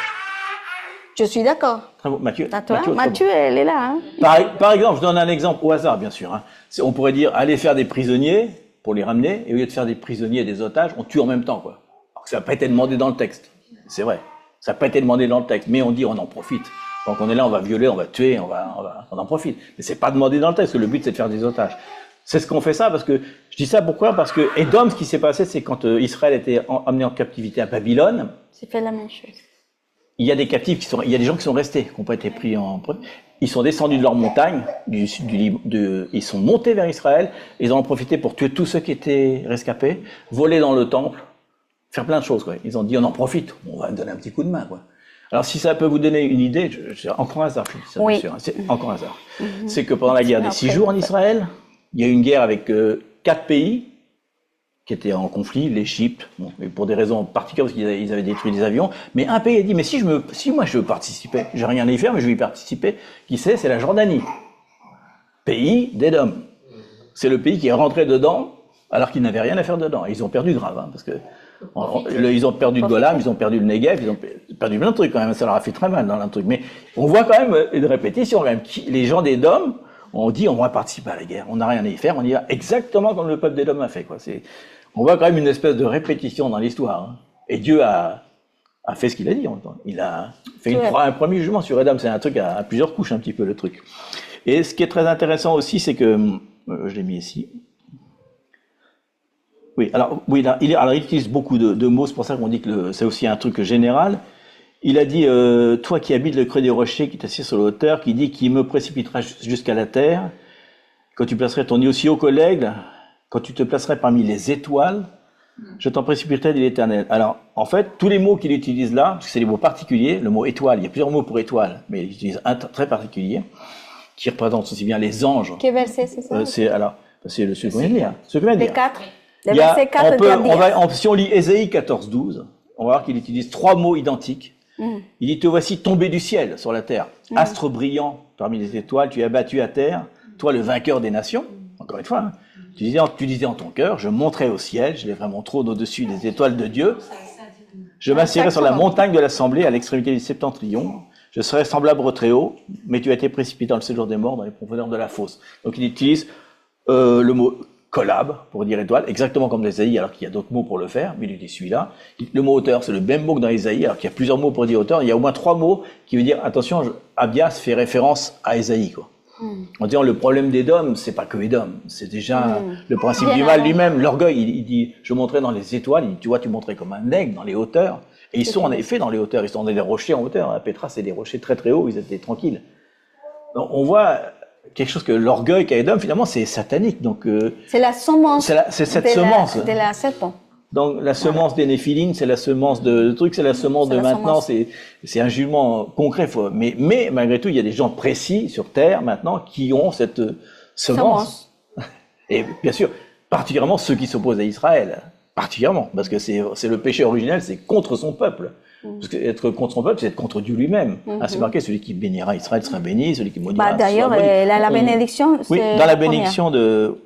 Je suis d'accord. Très beau. Mathieu, Mathieu, elle est là. Hein. Par exemple, je donne un exemple au hasard, bien sûr. Hein. On pourrait dire, allez faire des prisonniers pour les ramener, et au lieu de faire des prisonniers et des otages, on tue en même temps, quoi. Alors que ça n'a pas été demandé dans le texte. C'est vrai. Ça n'a pas été demandé dans le texte, mais on dit, on en profite. Donc on est là, on va violer, on va tuer, on en profite. Mais c'est pas demandé dans le texte, que le but c'est de faire des otages. C'est ce qu'on fait ça, parce que, je dis ça pourquoi? Parce que Édom, ce qui s'est passé, c'est quand Israël était amené en captivité à Babylone. C'est fait la même chose. Il y a des captifs il y a des gens qui sont restés, qui n'ont pas été pris en. Ils sont descendus de leur montagne, ils sont montés vers Israël, ils en ont profité pour tuer tous ceux qui étaient rescapés, voler dans le temple, faire plein de choses, quoi. Ils ont dit, on en profite, on va donner un petit coup de main, quoi. Alors, si ça peut vous donner une idée, c'est encore un hasard, je dis ça, oui. bien sûr, c'est encore un hasard. C'est que pendant la guerre des 6 jours en Israël, il y a eu une guerre avec 4 pays qui étaient en conflit, l'Égypte, bon, mais pour des raisons particulières, parce qu'ils avaient détruit des avions, mais un pays a dit, mais si moi je veux participer, j'ai rien à y faire, mais je vais y participer, qui c'est la Jordanie, pays d'Édom. C'est le pays qui est rentré dedans, alors qu'ils n'avaient rien à faire dedans. Et ils ont perdu grave, hein, parce que ils ont perdu le Golan, ils ont perdu le Negev, ils ont perdu plein de trucs quand même, ça leur a fait très mal dans un truc. Mais on voit quand même une répétition, quand même. Les gens d'Édom, on dit, on va participer à la guerre, on n'a rien à y faire, on y va exactement comme le peuple d'Édom a fait, quoi. On voit quand même une espèce de répétition dans l'histoire. Hein. Et Dieu a fait ce qu'il a dit en même temps. Il a fait un premier jugement sur Édom. C'est un truc à plusieurs couches, un petit peu, le truc. Et ce qui est très intéressant aussi, c'est que... je l'ai mis ici. Oui, alors, il utilise beaucoup de mots, c'est pour ça qu'on dit que c'est aussi un truc général. Il a dit, toi qui habites le creux des rochers, qui t'assieds sur la hauteur, qui dit, qui me précipitera jusqu'à la terre, quand tu placerais ton nid aussi haut que l'aigle, quand tu te placerais parmi les étoiles, je t'en précipiterai de l'Éternel. Alors, en fait, tous les mots qu'il utilise là, parce que c'est des mots particuliers, le mot étoile, il y a plusieurs mots pour étoile, mais il utilise un très particulier, qui représente aussi bien les anges. Quel verset c'est ça? C'est ce qu'on vient de lire. Ce qu'on vient de Les lire. 4. Le verset 4 si on lit Ésaïe 14, 12, on va voir qu'il utilise 3 mots identiques. Il dit, te voici tombé du ciel sur la terre, astre brillant parmi les étoiles, tu es abattu à terre, toi le vainqueur des nations. Encore une fois, hein. Tu disais en ton cœur, je monterai au ciel, je lèverai mon trône au-dessus des étoiles de Dieu, je m'assiérai sur la montagne de l'assemblée à l'extrémité du septentrion, je serai semblable au Très-Haut, mais tu as été précipité dans le séjour des morts, dans les profondeurs de la fosse. Donc il utilise le mot collab pour dire étoile, exactement comme dans Ésaïe, alors qu'il y a d'autres mots pour le faire, mais il utilise celui-là. Le mot hauteur, c'est le même mot que dans Ésaïe, alors qu'il y a plusieurs mots pour dire hauteur. Il y a au moins 3 mots qui veut dire, attention, Abias fait référence à Ésaïe, quoi. En disant, le problème d'Édom, c'est pas que Édom, c'est déjà le principe du mal lui-même, l'orgueil. Il dit, je monterai dans les étoiles, il dit, tu vois, tu monterais comme un aigle dans les hauteurs. Et ils sont en effet dans les hauteurs, ils sont dans des rochers en hauteur. À Pétra, c'est des rochers très très hauts, ils étaient tranquilles. Donc, on voit quelque chose que l'orgueil qu'a Édom, finalement, c'est satanique. Donc, c'est la semence. C'est cette semence. De la serpent. Donc, la semence des Néphilim, c'est la semence de truc, c'est la semence de maintenant, c'est un jugement concret. Mais malgré tout, il y a des gens précis sur Terre, maintenant, qui ont cette semence. Et bien sûr, particulièrement ceux qui s'opposent à Israël. Particulièrement, parce que c'est le péché originel, c'est contre son peuple. Parce que être contre son peuple, c'est être contre Dieu lui-même. C'est marqué, celui qui bénira Israël sera béni, celui qui maudira sera d'ailleurs, maudit. la bénédiction, oui, dans la bénédiction de...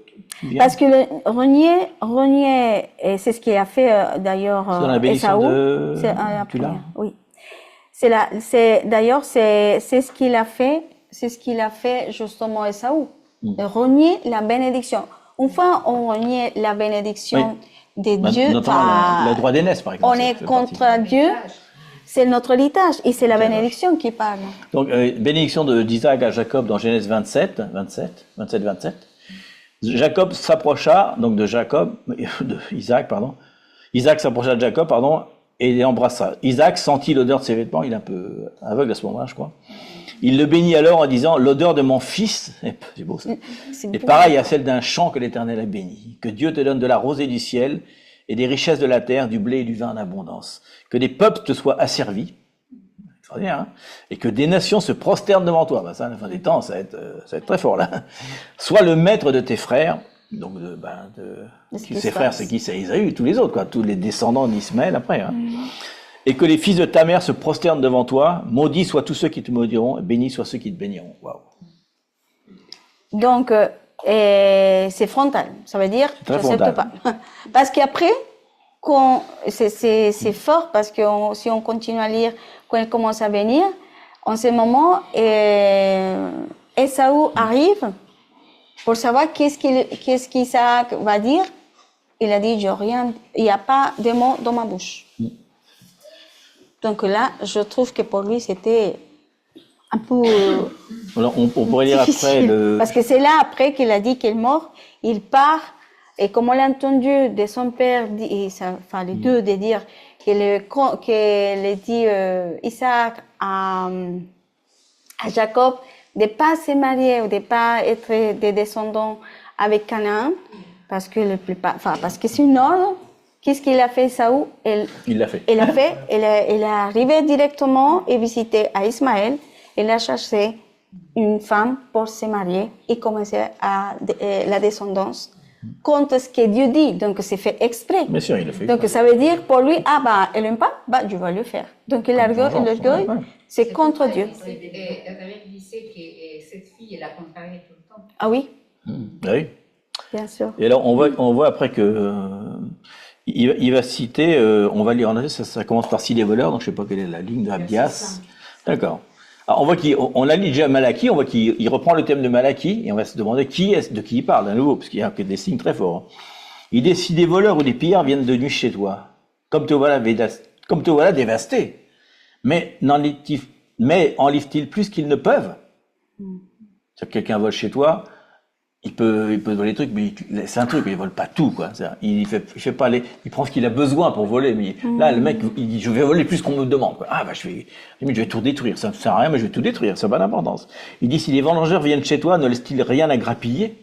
Bien. Parce que le renier, c'est ce qu'il a fait d'ailleurs Ésaü. C'est la première. Oui. D'ailleurs, c'est ce qu'il a fait. C'est ce qu'il a fait justement Ésaü. Renier la bénédiction. Une fois on reniait la bénédiction de Dieu, le droit d'aînesse, par exemple. On est contre Dieu. C'est notre héritage et c'est la bénédiction qui parle. Donc, bénédiction d'Isaac à Jacob dans Genèse 27. Jacob s'approcha, donc Isaac s'approcha de Jacob, et l'embrassa. Isaac sentit l'odeur de ses vêtements, il est un peu aveugle à ce moment-là, je crois. Il le bénit alors en disant, l'odeur de mon fils, c'est beau ça, est pareille à celle d'un champ que l'Éternel a béni. Que Dieu te donne de la rosée du ciel et des richesses de la terre, du blé et du vin en abondance. Que des peuples te soient asservis, hein, et que des nations se prosternent devant toi. Ça, à la fin des temps, ça va être très fort, là. Sois le maître de tes frères, donc ses frères, c'est qui? C'est Ésaü, tous les autres, quoi, tous les descendants d'Ismaël après. Hein. Et que les fils de ta mère se prosternent devant toi, maudits soient tous ceux qui te maudiront, et bénis soient ceux qui te béniront. Waouh. Donc, c'est frontal, ça veut dire, je n'accepte pas. Parce qu'après, c'est fort, parce que si on continue à lire, quand elle commence à venir, En ce moment, Esaü arrive pour savoir qu'est-ce qu'Isaac va dire. Il a dit, il n'y a pas de mots dans ma bouche. Donc là, je trouve que pour lui, c'était un peu Alors, on pourrait lire après Parce que c'est là, après qu'il a dit qu'il est mort, il part, et comme on l'a entendu de son père, les deux, de dire qu'il dit Isaac à Jacob de ne pas se marier ou de ne pas être des descendants avec Canaan, parce que c'est une ordre. Qu'est-ce qu'il a fait, Saül? Il l'a fait. Il est arrivé directement et visité à Ismaël. Il a cherché une femme pour se marier et commencer la descendance contre ce que Dieu dit. Donc, c'est fait exprès. Bien sûr, il l'a fait. Donc, ça veut dire pour lui, elle n'aime pas, je vais le faire. Donc, l'orgueil, c'est contre Dieu. Et David disait que cette fille, elle a comparé tout le temps. Ah oui? Oui. Bien sûr. Et alors, on voit après que il va citer, on va lire en ça commence par si les voleurs, donc je sais pas quelle est la ligne de Abdias. D'accord. Alors, on voit on l'a lu déjà Malachie, on voit qu'il reprend le thème de Malachie, et on va se demander de qui il parle, à nouveau, parce qu'il y a des signes très forts. Il dit, si des voleurs ou des pillards viennent de nuit chez toi, comme te voilà dévasté, mais en livrent-ils plus qu'ils ne peuvent? C'est-à-dire que quelqu'un vole chez toi, il peut voler des trucs, mais c'est un truc, il vole pas tout, quoi. Il fait pas il prend ce qu'il a besoin pour voler, mais là, le mec, il dit, je vais voler plus qu'on me demande, quoi. Ah, je vais tout détruire. Ça ne sert à rien, mais je vais tout détruire. Ça n'a pas d'importance. Il dit, si les vendangeurs viennent chez toi, ne laissent-ils rien à grappiller?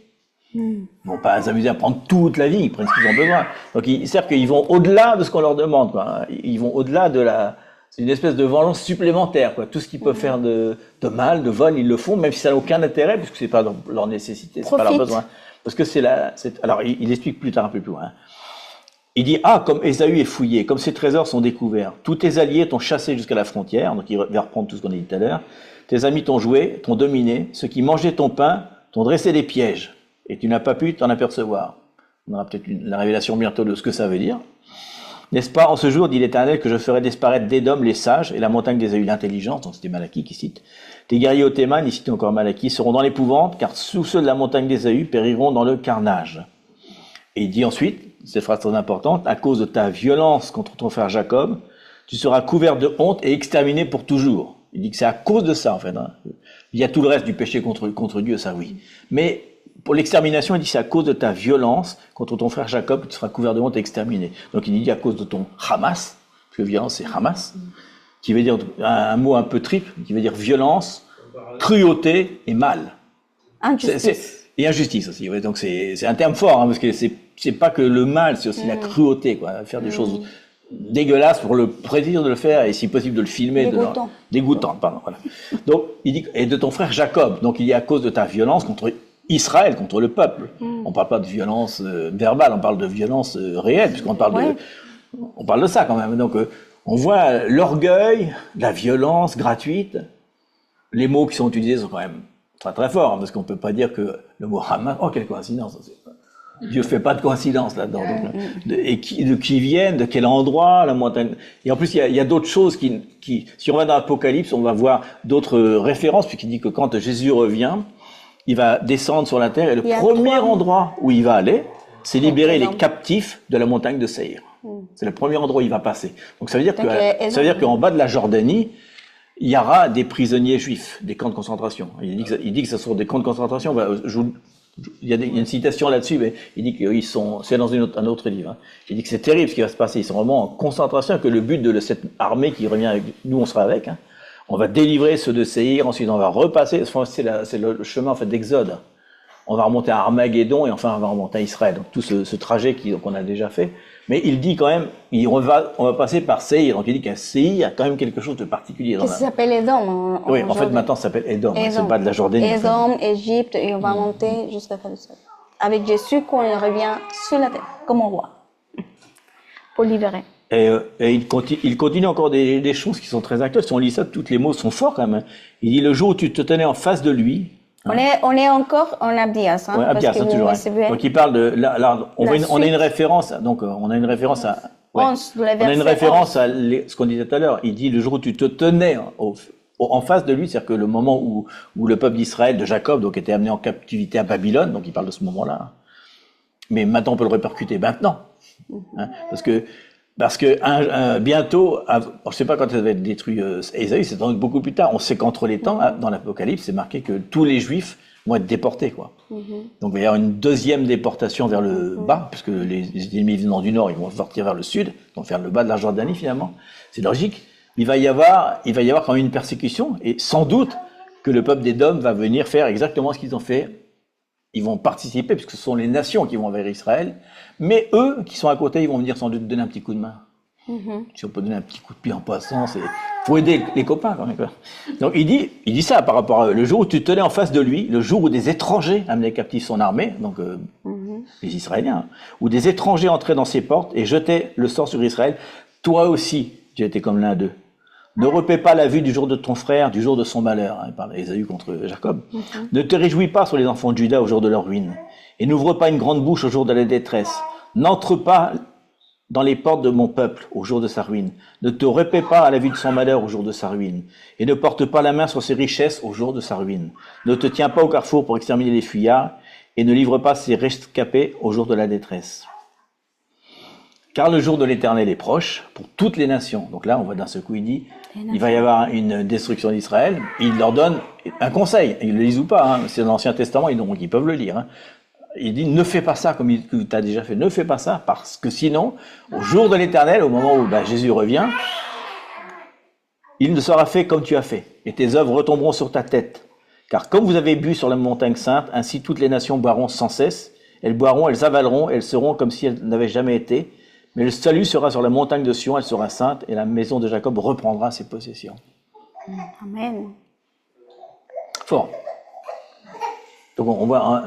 Ils vont pas s'amuser à prendre toute la vie, ils prennent ce qu'ils ont besoin. Donc, c'est-à-dire qu'ils vont au-delà de ce qu'on leur demande, quoi. Ils vont au-delà c'est une espèce de vengeance supplémentaire, quoi. Tout ce qu'ils peuvent faire de mal, de vol, ils le font, même si ça n'a aucun intérêt, puisque c'est pas leur nécessité, c'est pas leur besoin. Parce que alors, il explique plus tard, un peu plus loin. Il dit, comme Ésaü est fouillé, comme ses trésors sont découverts, tous tes alliés t'ont chassé jusqu'à la frontière, donc il va reprendre tout ce qu'on a dit tout à l'heure, tes amis t'ont joué, t'ont dominé, ceux qui mangeaient ton pain t'ont dressé des pièges, et tu n'as pas pu t'en apercevoir. On aura peut-être la révélation bientôt de ce que ça veut dire. N'est-ce pas, en ce jour, dit l'Éternel, que je ferai disparaître d'Édom les sages et la montagne d'Ésaü l'intelligence, donc c'était Malachie qui cite. Tes guerriers au Théman, il cite encore Malachie, seront dans l'épouvante, car tous ceux de la montagne d'Ésaü périront dans le carnage. Et il dit ensuite, cette phrase très importante, à cause de ta violence contre ton frère Jacob, tu seras couvert de honte et exterminé pour toujours. Il dit que c'est à cause de ça, en fait. Il y a tout le reste du péché contre Dieu, ça oui. Mais pour l'extermination, il dit c'est à cause de ta violence contre ton frère Jacob que tu seras couvert de honte et exterminé. Donc il dit à cause de ton Hamas, parce que violence c'est Hamas, qui veut dire un mot un peu triple, qui veut dire violence, cruauté et mal. Injustice. Et injustice aussi. Ouais, donc c'est un terme fort, parce que c'est pas que le mal, c'est aussi la cruauté, quoi. Faire des choses dégueulasses pour le plaisir de le faire et si possible de le filmer. Dégoûtant, pardon. Voilà. Donc il dit et de ton frère Jacob. Donc il dit à cause de ta violence contre Israël, contre le peuple. On parle pas de violence verbale, on parle de violence réelle, puisqu'on parle on parle de ça quand même. Donc on voit l'orgueil, la violence gratuite. Les mots qui sont utilisés sont quand même très très forts, parce qu'on peut pas dire que le mot Hamas, quelle coïncidence. Dieu fait pas de coïncidence là-dedans. De qui viennent, de quel endroit, la montagne. Et en plus, il y a d'autres choses qui, si on va dans l'Apocalypse, on va voir d'autres références, puisqu'il dit que quand Jésus revient, il va descendre sur la terre et le premier endroit où il va aller, c'est libérer les captifs de la montagne de Séir. C'est le premier endroit où il va passer. Donc ça veut dire qu'en bas de la Jordanie, il y aura des prisonniers juifs, des camps de concentration. Il dit que ce sont des camps de concentration. Il y a une citation là-dessus, mais il dit qu'ils sont, c'est dans un autre livre. Il dit que c'est terrible ce qui va se passer. Ils sont vraiment en concentration, que le but de cette armée qui revient avec nous, on sera avec. On va délivrer ceux de Séir, ensuite on va repasser, c'est le chemin en fait d'Exode. On va remonter à Armageddon et enfin on va remonter à Israël. Donc tout ce trajet qu'on a déjà fait. Mais il dit quand même, on va passer par Séir. Donc il dit qu'à Séir, il y a quand même quelque chose de particulier. Ça s'appelle Édom. Oui, en fait maintenant ça s'appelle Édom. C'est pas de la Jordanie. Édom, Égypte, et on va monter jusqu'à Palestine. Avec Jésus quand il revient sur la terre, comme un roi, pour libérer. Et il continue encore des choses qui sont très actuelles. Si on lit ça, tous les mots sont forts quand même. Il dit le jour où tu te tenais en face de lui. On est encore en Abdias. Ouais, Abdias, c'est toujours. Donc il parle de on a une référence. Donc on a une référence à. Ouais, on a une référence à ce qu'on disait tout à l'heure. Il dit le jour où tu te tenais en face de lui, c'est-à-dire que le moment où le peuple d'Israël, de Jacob, donc était amené en captivité à Babylone, donc il parle de ce moment-là. Mais maintenant, on peut le répercuter maintenant. Hein, parce que bientôt, je ne sais pas quand ça va être détruit Ésaü, c'est donc beaucoup plus tard. On sait qu'entre les temps, dans l'Apocalypse, c'est marqué que tous les Juifs vont être déportés, quoi. Donc il va y avoir une deuxième déportation vers le bas, puisque les ennemis venant du nord, ils vont sortir vers le sud, donc vers le bas de la Jordanie finalement. C'est logique. Il va y avoir quand même une persécution, et sans doute que le peuple d'Édom va venir faire exactement ce qu'ils ont fait. Ils vont participer, puisque ce sont les nations qui vont vers Israël, mais eux, qui sont à côté, ils vont venir sans doute donner un petit coup de main. Si on peut donner un petit coup de pied en passant, faut aider les copains quand même. Donc il dit ça par rapport à eux. Le jour où tu te tenais en face de lui, le jour où des étrangers amenaient captifs son armée, donc les Israéliens, où des étrangers entraient dans ses portes et jetaient le sort sur Israël, toi aussi, tu étais comme l'un d'eux. Ne repaie pas la vue du jour de ton frère, du jour de son malheur. Il parle d'Ésaü contre Jacob. Ne te réjouis pas sur les enfants de Juda au jour de leur ruine. Et n'ouvre pas une grande bouche au jour de la détresse. N'entre pas dans les portes de mon peuple au jour de sa ruine. Ne te repaie pas à la vue de son malheur au jour de sa ruine. Et ne porte pas la main sur ses richesses au jour de sa ruine. Ne te tiens pas au carrefour pour exterminer les fuyards. Et ne livre pas ses rescapés au jour de la détresse. Car le jour de l'Éternel est proche pour toutes les nations. Donc là, on voit d'un seul coup, il dit, il va y avoir une destruction d'Israël. Il leur donne un conseil. Ils le lisent ou pas, hein. C'est dans l'Ancien Testament, donc ils peuvent le lire. Hein. Il dit, ne fais pas ça comme tu as déjà fait. Ne fais pas ça, parce que sinon, au jour de l'Éternel, au moment où Jésus revient, il ne sera fait comme tu as fait. Et tes œuvres retomberont sur ta tête. Car comme vous avez bu sur la montagne sainte, ainsi toutes les nations boiront sans cesse. Elles boiront, elles avaleront, elles seront comme si elles n'avaient jamais été. Mais le salut sera sur la montagne de Sion, elle sera sainte, et la maison de Jacob reprendra ses possessions. Amen. Fort. Donc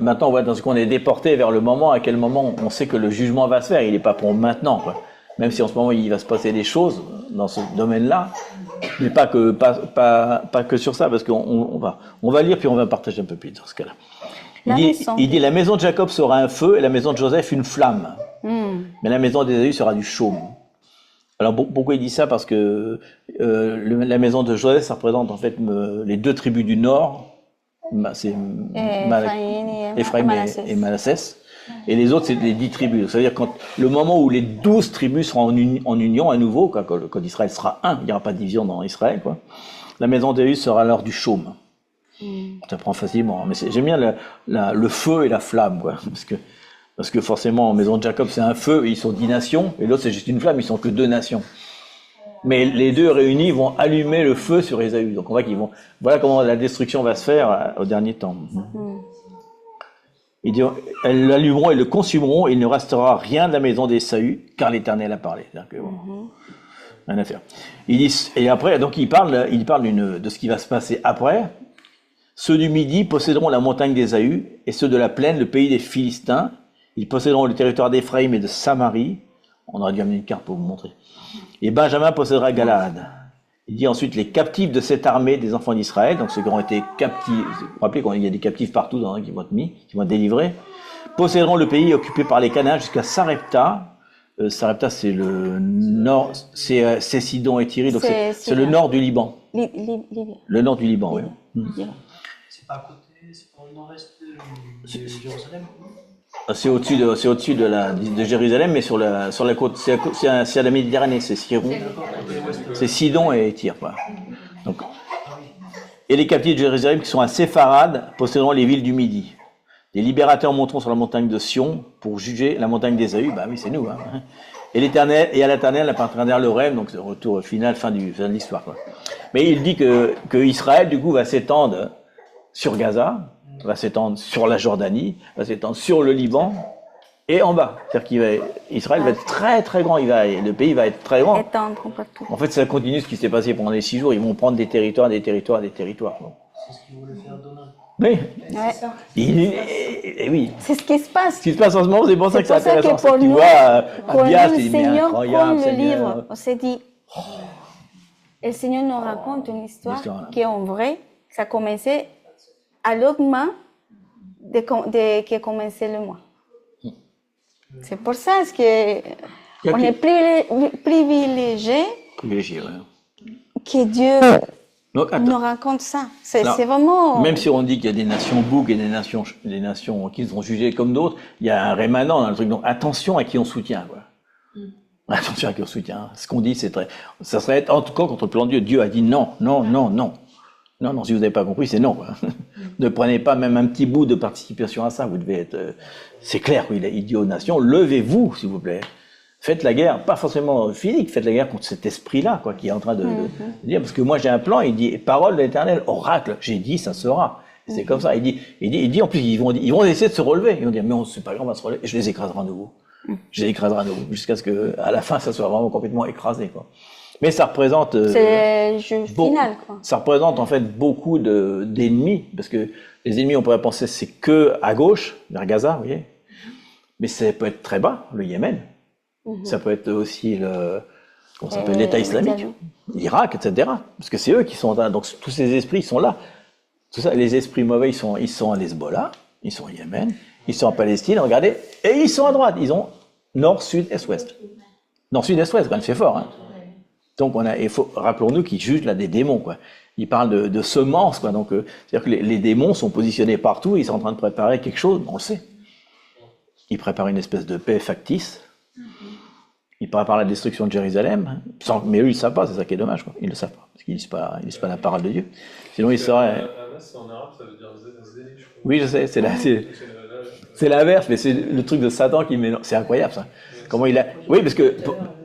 maintenant on voit dans ce qu'on est déporté vers le moment, à quel moment on sait que le jugement va se faire. Il n'est pas pour maintenant, quoi. Même si en ce moment il va se passer des choses dans ce domaine-là, mais pas que sur ça, parce qu'on va lire puis on va partager un peu plus dans ce cas-là. Il dit la maison de Jacob sera un feu et la maison de Joseph une flamme. Mais la maison d'Ésaü sera du chaume. Alors pourquoi il dit ça? Parce que la maison de Joseph, ça représente en fait les deux tribus du nord, c'est Ephraïm et Manassès, et les autres c'est les 10 tribus. C'est-à-dire quand le moment où les 12 tribus seront en union à nouveau, quand Israël sera un, il n'y aura pas de division dans Israël, quoi. La maison d'Ésaü sera alors du chaume. Ça prend facilement, mais j'aime bien le feu et la flamme, quoi, parce que forcément, en maison de Jacob, c'est un feu, ils sont 10 nations, et l'autre, c'est juste une flamme, ils sont que 2 nations. Mais les deux réunis vont allumer le feu sur Ésaü. Donc on voit voilà comment la destruction va se faire au dernier temps. Il dit, elles l'allumeront et le consumeront, et il ne restera rien de la maison d'Ésaü, car l'Éternel a parlé. Rien à faire. Il dit, et après, donc il parle de ce qui va se passer après. Ceux du Midi posséderont la montagne d'Ésaü, et ceux de la plaine, le pays des Philistins. Ils posséderont le territoire d'Éphraïm et de Samarie. On aurait dû amener une carte pour vous montrer. Et Benjamin possédera Galaad. Il dit ensuite les captifs de cette armée des enfants d'Israël, donc ceux qui ont été captifs, vous vous rappelez qu'il y a des captifs partout qui vont être délivrés, posséderont le pays occupé par les Cananéens jusqu'à Sarepta. Sarepta, c'est le nord, c'est Sidon et Tyr, donc c'est le nord du Liban. Le nord du Liban, oui. C'est pas à côté, c'est pas au nord-est de Jérusalem. C'est au-dessus de Jérusalem, mais sur la côte, c'est à la Méditerranée, c'est Sidon et Tyr. Voilà. Donc, et les captifs de Jérusalem qui sont à Sépharad posséderont les villes du Midi. Les libérateurs monteront sur la montagne de Sion pour juger la montagne d'Ésaü. Bah oui, c'est nous. Hein. Et à l'Éternel appartiendra le rêve, donc le retour final, fin de l'histoire. Quoi. Mais il dit que Israël du coup va s'étendre sur Gaza, va s'étendre sur la Jordanie, va s'étendre sur le Liban et en bas. C'est-à-dire qu'Israël va être très très grand, le pays va être très grand. En fait, ça continue ce qui s'est passé pendant les 6 jours, ils vont prendre des territoires. C'est ce qu'ils voulaient faire Donald. Oui. Ouais. Oui. C'est ce qui se passe. Ce qui se passe en ce moment, c'est pour ça que c'est intéressant. Pour tu nous, vois, pour Abdias, nous, le il Seigneur prend le Seigneur. livre. On s'est dit, le Seigneur nous raconte une histoire qui est en vrai. Ça a commencé à l'autre mois qui a commencé le mois. C'est pour ça qu'on est privilégié Privilégié, ouais. que Dieu Donc, nous raconte ça. C'est Non. vraiment... Même si on dit qu'il y a des nations bougs et des nations qui sont jugées comme d'autres, il y a un rémanent dans le truc. Donc attention à qui on soutient, quoi. Attention à qui on soutient. Ce qu'on dit, ça serait être en tout cas contre le plan de Dieu. Dieu a dit non, non, non, non. Non, non, si vous n'avez pas compris, c'est non, quoi. Ne prenez pas même un petit bout de participation à ça. Vous devez être, c'est clair, il dit aux nations, levez-vous, s'il vous plaît. Faites la guerre, pas forcément physique, faites la guerre contre cet esprit-là, quoi, qui est en train de dire, parce que moi j'ai un plan, il dit, parole de l'Éternel, oracle, j'ai dit, ça sera. C'est comme ça. Il dit, en plus, ils vont essayer de se relever. Ils vont dire, mais c'est pas grave, on va se relever. Et je les écraserai à nouveau. Je les écraserai à nouveau. Jusqu'à ce que, à la fin, ça soit vraiment complètement écrasé, quoi. Mais ça représente, c'est le jeu final, quoi. Ça représente, en fait, beaucoup d'ennemis. Parce que les ennemis, on pourrait penser, c'est que à gauche, vers Gaza, vous voyez. Mais ça peut être très bas, le Yémen. Ça peut être aussi comment ça s'appelle, l'État islamique, l'Irak, etc. Parce que c'est eux qui sont là. Donc, tous ces esprits, ils sont là. Tout ça, les esprits mauvais, ils sont à Hezbollah, ils sont au Yémen, ils sont en Palestine, regardez, et ils sont à droite. Ils ont nord, sud, est, ouest. Nord, sud, est, ouest, quand même, c'est fort, hein. Donc, rappelons-nous qu'ils jugent là des démons, quoi. Ils parlent de semences, quoi. Donc, c'est-à-dire que les démons sont positionnés partout, ils sont en train de préparer quelque chose, on le sait. Ils préparent une espèce de paix factice. Ils préparent la destruction de Jérusalem, mais eux, ils ne savent pas, c'est ça qui est dommage, quoi. Ils ne le savent pas, parce qu'ils ne disent pas la parole de Dieu. Sinon, ils seraient... Hamas, en arabe, ça veut dire zélé, je crois. Oui, je sais, c'est l'inverse, mais c'est le truc de Satan qui mélange. C'est incroyable, ça. Comment il a... Oui, parce que...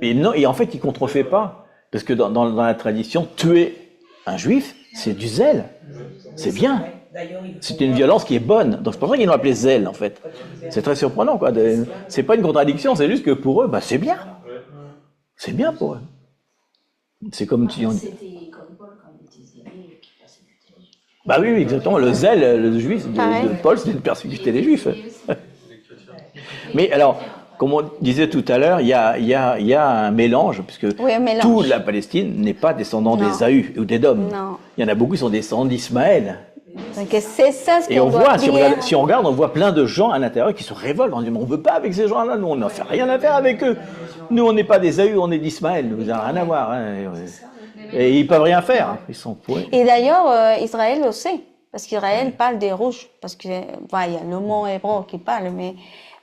Et en fait, il ne contrefait pas, parce que dans la tradition, tuer un juif, c'est du zèle. C'est bien. C'est une violence qui est bonne. Donc c'est pour ça qu'ils l'ont appelé zèle, en fait. C'est très surprenant, quoi. C'est pas une contradiction, c'est juste que pour eux, c'est bien. C'est bien pour eux. C'est comme si on... C'était comme Paul quand il était zélé, qui persécutait les Juifs. Bah oui, exactement. Le zèle, le juif de Paul, c'était de persécuter les juifs. Mais alors, comme on disait tout à l'heure, il y a un mélange, puisque toute la Palestine n'est pas descendant d'Ésaü ou d'Édom. Il y en a beaucoup qui sont descendants d'Ismaël. Donc c'est ça ce Et on qu'on voit, doit si on regarde, on voit plein de gens à l'intérieur qui se révoltent. On dit, mais on ne veut pas avec ces gens-là, nous on n'a rien à faire avec eux. Nous on n'est pas d'Ésaü, on est d'Ismaël, nous n'avons rien à voir. Hein. Et ils ne peuvent rien faire, hein. Ils sont pourris. Et d'ailleurs, Israël le sait, parce qu'Israël parle des rouges, parce que, il y a le mot hébreu qui parle, mais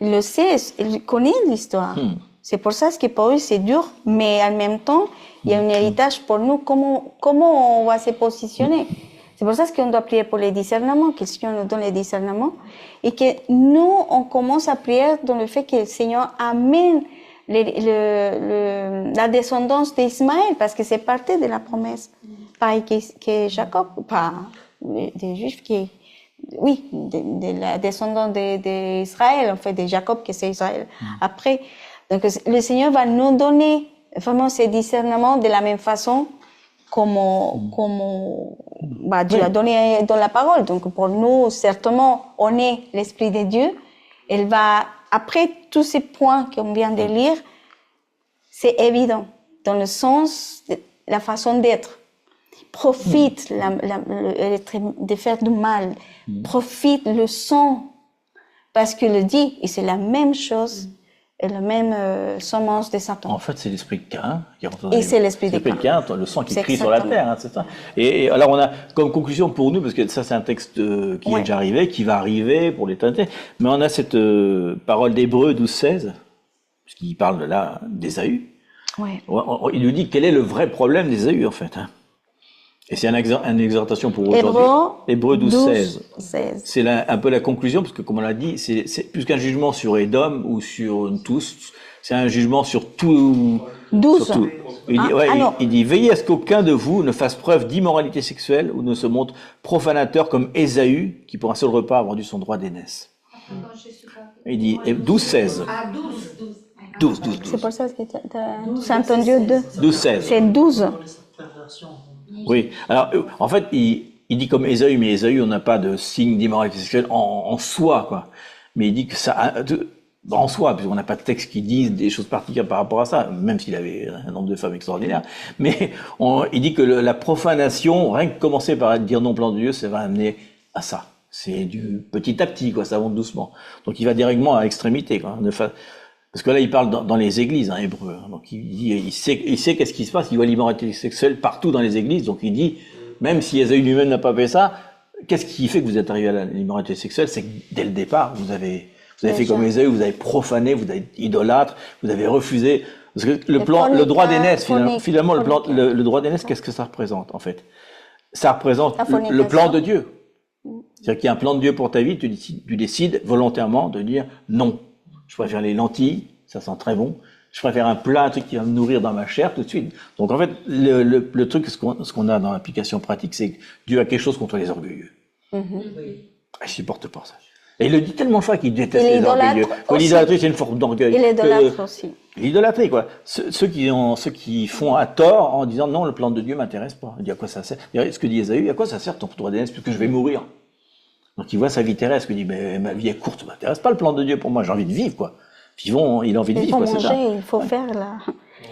il le sait, il connaît l'histoire. C'est pour ça que pour eux c'est dur, mais en même temps, il y a un héritage pour nous, comment on va se positionner. C'est pour ça qu'on doit prier pour les discernements, que le Seigneur nous donne les discernements, et que nous, on commence à prier dans le fait que le Seigneur amène la descendance d'Ismaël, parce que c'est partie de la promesse. Pareil que Jacob, pas des Juifs de la descendance d'Israël, en fait, de Jacob, que c'est Israël. Après, donc le Seigneur va nous donner vraiment ces discernements de la même façon comme Dieu l'a donné dans la parole. Donc pour nous, certainement, on est l'Esprit de Dieu. Elle va, après tous ces points qu'on vient de lire, c'est évident, dans le sens de la façon d'être. Profite de faire du mal. Profite le sang. Parce que le dit, et c'est la même chose, et la même semence de Satan. En fait, c'est l'esprit de Caïn qui rentre dans Et c'est l'esprit de Caïn, le sang qui crie sur la terre, hein, c'est ça. Et alors, on a comme conclusion pour nous, parce que ça, c'est un texte qui est déjà arrivé, qui va arriver pour l'éternité, mais on a cette parole d'Hébreux 12-16, qui parle là d'Ésaü. Il nous dit quel est le vrai problème d'Ésaü, en fait. Hein. Et c'est une exhortation pour aujourd'hui. Hébreux 12-16. C'est un peu la conclusion, parce que comme on l'a dit, c'est plus qu'un jugement sur Édom ou sur tous, c'est un jugement sur tout. 12. Sur tout. Il dit, veillez à ce qu'aucun de vous ne fasse preuve d'immoralité sexuelle ou ne se montre profanateur comme Ésaü, qui pour un seul repas a vendu son droit d'aînesse. Il dit 12-16. Ah, 12. C'est pour ça que tu as entendu 12-16. C'est 12. Oui, alors en fait, il dit comme Ésaü, mais Ésaü, on n'a pas de signe d'immoralité sexuelle en soi, quoi. Mais il dit que ça, en soi, puisqu'on n'a pas de texte qui dise des choses particulières par rapport à ça, même s'il avait un nombre de femmes extraordinaire. Mais il dit que la profanation, rien que commencer par dire non plan de Dieu, ça va amener à ça. C'est du petit à petit, quoi, ça monte doucement. Donc il va directement à l'extrémité, quoi. Parce que là, il parle dans les églises, hein, hébreux. Donc il dit, il sait qu'est-ce qui se passe. Il voit l'immoralité sexuelle partout dans les églises. Donc il dit, même si Ésaü lui-même n'a pas fait ça, qu'est-ce qui fait que vous êtes arrivé à l'immoralité sexuelle? C'est que dès le départ, vous avez fait comme Ésaü, vous avez profané, vous avez idolâtre, vous avez refusé. Parce que le droit d'aînesse, finalement, le droit d'aînesse, qu'est-ce que ça représente, en fait? Ça représente le plan de Dieu. C'est-à-dire qu'il y a un plan de Dieu pour ta vie, tu décides volontairement de dire non. Je préfère les lentilles, ça sent très bon. Je préfère un plat, un truc qui va me nourrir dans ma chair tout de suite. Donc en fait, le truc, ce qu'on a dans l'application pratique, c'est que Dieu a quelque chose contre les orgueilleux. Il supporte pas ça. Et il le dit tellement fois qu'il déteste les orgueilleux. L'idolâtrie, c'est une forme d'orgueil. Et l'idolâtre aussi. L'idolâtrie, quoi. Ceux qui font à tort en disant non, le plan de Dieu m'intéresse pas. Il dit à quoi ça sert? Ce que dit Ésaü, à quoi ça sert ton droit d'aînesse puisque je vais mourir? Donc il voit sa vie terrestre, il dit mais ma vie est courte, ça m'intéresse pas le plan de Dieu pour moi, j'ai envie de vivre, quoi. Vivons, il a envie de vivre, quoi, c'est ça. Il faut faire là.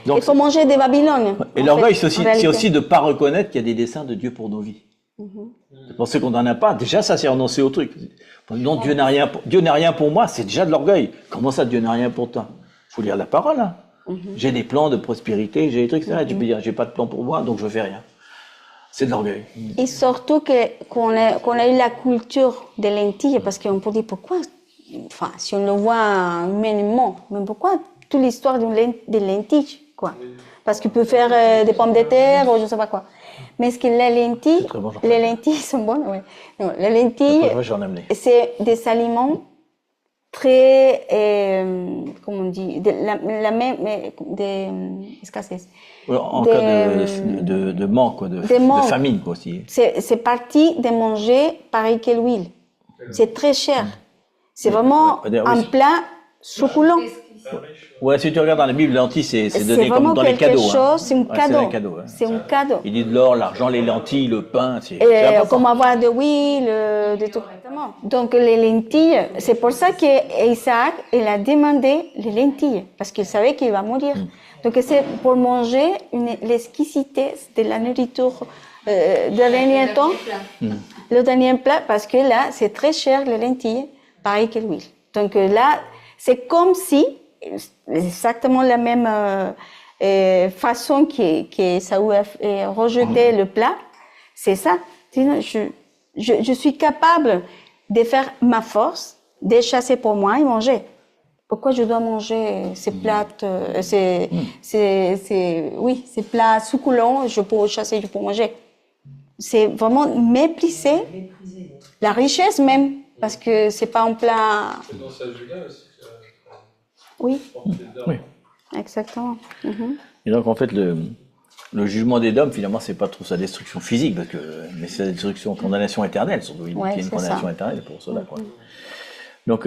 Donc, il faut manger des Babylone. Et l'orgueil, c'est aussi de ne pas reconnaître qu'il y a des desseins de Dieu pour nos vies. De penser qu'on n'en a pas, déjà ça c'est renoncer au truc. Non, Dieu n'a rien pour moi, c'est déjà de l'orgueil. Comment ça, Dieu n'a rien pour toi? Il faut lire la parole. Hein. J'ai des plans de prospérité, j'ai des trucs, etc. Tu peux dire, j'ai pas de plan pour moi, donc je fais rien. C'est de l'orgueil. Et surtout qu'on a eu la culture des lentilles, parce qu'on peut dire pourquoi, enfin, si on le voit humainement, mais pourquoi toute l'histoire des lentilles, quoi? Parce qu'il peut faire des pommes de terre ou je sais pas quoi. Mais est-ce que les lentilles sont bonnes? Oui. Non, les lentilles, c'est des aliments très, comment on dit, la même, escassez. En cas de manque, quoi, de famine, quoi, aussi. C'est parti de manger pareil que l'huile. C'est très cher. C'est vraiment un plat succulent. Ouais, si tu regardes dans la Bible, les lentilles, c'est donné comme dans les cadeaux. C'est un cadeau. C'est un cadeau. Il dit de l'or, l'argent, les lentilles, le pain, c'est comme avoir de l'huile, de tout. Donc les lentilles, c'est pour ça qu'Isaac, il a demandé les lentilles, parce qu'il savait qu'il va mourir. Donc c'est pour manger l'exquisité de la nourriture de dernier temps, le dernier plat, parce que là, c'est très cher les lentilles, pareil que l'huile. Donc là, c'est comme si, exactement la même façon que Saül a rejeté le plat, c'est ça. Je suis capable de faire ma force, de chasser pour moi et manger. Pourquoi je dois manger ces plats, ces plats succulents, je peux chasser, je peux manger. C'est vraiment mépriser la richesse même, parce que c'est pas un plat. C'est dans sa Judas aussi. Oui. Exactement. Et donc en fait le jugement d'Édom, finalement, c'est pas trop sa destruction phisique, mais c'est la destruction, condamnation éternelle, surtout. Il y a une condamnation éternelle pour cela, quoi. Donc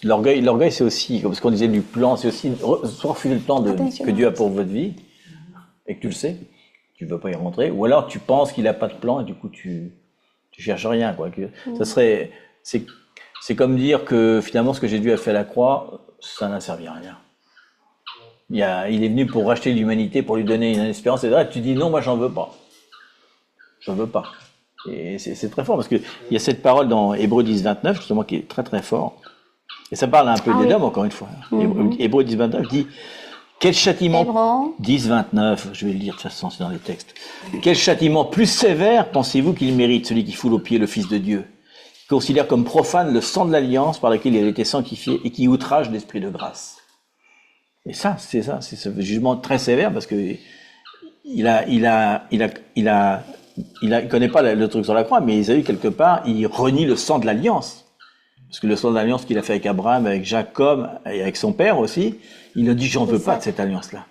l'orgueil, c'est aussi, comme ce qu'on disait du plan, c'est aussi soit refuser le plan que Dieu a pour votre vie, et que tu le sais, tu ne veux pas y rentrer, ou alors tu penses qu'il n'a pas de plan, et du coup tu cherches rien, quoi. C'est comme dire que finalement ce que Jésus a fait à la croix, ça n'a servi à rien. Il est venu pour racheter l'humanité, pour lui donner une espérance, etc. Et tu dis non, moi j'en veux pas. J'en veux pas. Et c'est très fort, parce qu'il y a cette parole dans Hébreux 10, 29, justement, qui est très très fort. Et ça parle un peu d'Édom, encore une fois. Hébreux 10, 29 dit, quel châtiment, 10, 29, je vais le lire de toute façon, c'est dans les textes. Quel châtiment plus sévère pensez-vous qu'il mérite, celui qui foule aux pieds le Fils de Dieu, qui considère comme profane le sang de l'alliance par lequel il a été sanctifié et qui outrage l'esprit de grâce. Et ça, c'est ce jugement très sévère, parce que il connaît pas le truc sur la croix, mais Ésaü, quelque part, il renie le sang de l'alliance. Parce que le sang de l'alliance qu'il a fait avec Abraham, avec Jacob et avec son père aussi, il a dit, j'en veux pas de cette alliance-là.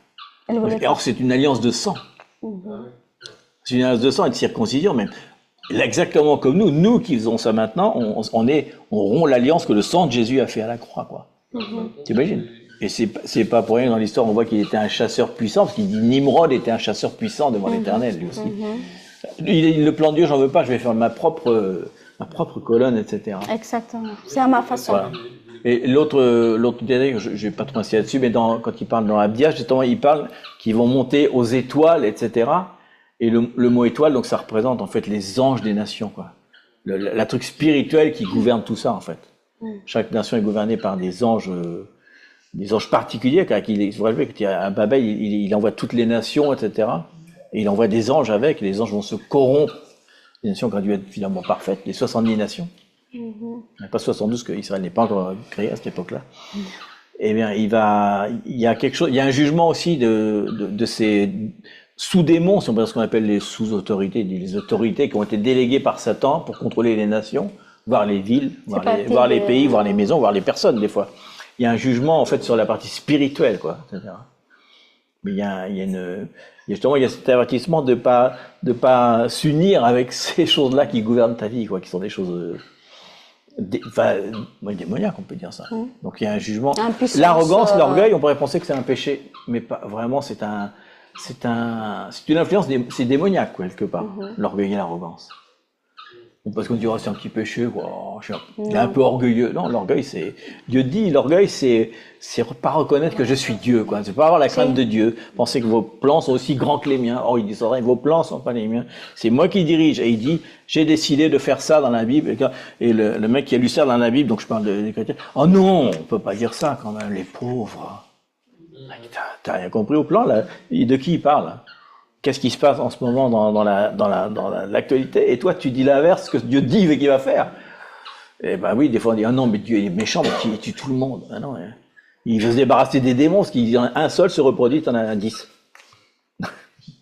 Or, c'est une alliance de sang. C'est une alliance de sang et de circoncision même. Exactement comme nous qui faisons ça maintenant, on rompt l'alliance que le sang de Jésus a fait à la croix, quoi. T'imagines? Et c'est pas pour rien dans l'histoire, on voit qu'il était un chasseur puissant, parce qu'il dit Nimrod était un chasseur puissant devant l'Éternel, lui aussi. Le plan de Dieu, j'en veux pas, je vais faire ma propre colonne, etc. Exactement. C'est à ma façon. Voilà. Et l'autre dernier, je vais pas trop insister là-dessus, mais quand il parle dans Abdias, justement, il parle qu'ils vont monter aux étoiles, etc. Et le mot étoile, donc ça représente en fait les anges des nations, quoi. La truc spirituel qui gouverne tout ça, en fait. Chaque nation est gouvernée par des anges particuliers, car à Babel, il envoie toutes les nations, etc. Et il envoie des anges avec, et les anges vont se corrompre. Les nations qui auraient dû être finalement parfaites, les 70 nations. Il n'y a pas 72, que Israël n'est pas encore créé à cette époque-là. Eh bien, il y a quelque chose, il y a un jugement aussi de ces sous-démons, si on peut dire ce qu'on appelle les sous-autorités, les autorités qui ont été déléguées par Satan pour contrôler les nations, voir les villes, voir les pays, voir les maisons, voir les personnes, des fois. Il y a un jugement, en fait, sur la partie spirituelle, quoi, etc. Mais il y a justement, il y a cet avertissement de pas s'unir avec ces choses-là qui gouvernent ta vie, quoi, qui sont des choses, démoniaques, on peut dire ça. Donc il y a un jugement. L'arrogance, l'orgueil, on pourrait penser que c'est un péché, mais pas vraiment. C'est une influence, c'est démoniaque, quoi, quelque part. L'orgueil et l'arrogance. Parce qu'on dira c'est un petit péché, quoi. Il est un peu orgueilleux. Non, l'orgueil, c'est Dieu dit, l'orgueil, c'est pas reconnaître que je suis Dieu, quoi. C'est pas avoir la crainte de Dieu. Penser que vos plans sont aussi grands que les miens. Oh, il dit ça, vos plans sont pas les miens. C'est moi qui dirige. Et il dit, j'ai décidé de faire ça dans la Bible. Et le mec qui a lu ça dans la Bible, donc je parle des chrétiens. Oh non, on peut pas dire ça quand même, les pauvres. T'as rien compris au plan là. De qui il parle? Qu'est-ce qui se passe en ce moment dans l'actualité? Et toi, tu dis l'inverse, que Dieu dit qu'il va faire. Et ben oui, des fois on dit, ah non, mais Dieu il est méchant, mais il tue tout le monde. Ah non, il veut se débarrasser des démons, parce qu'il dit, un seul se reproduit, t'en as 10.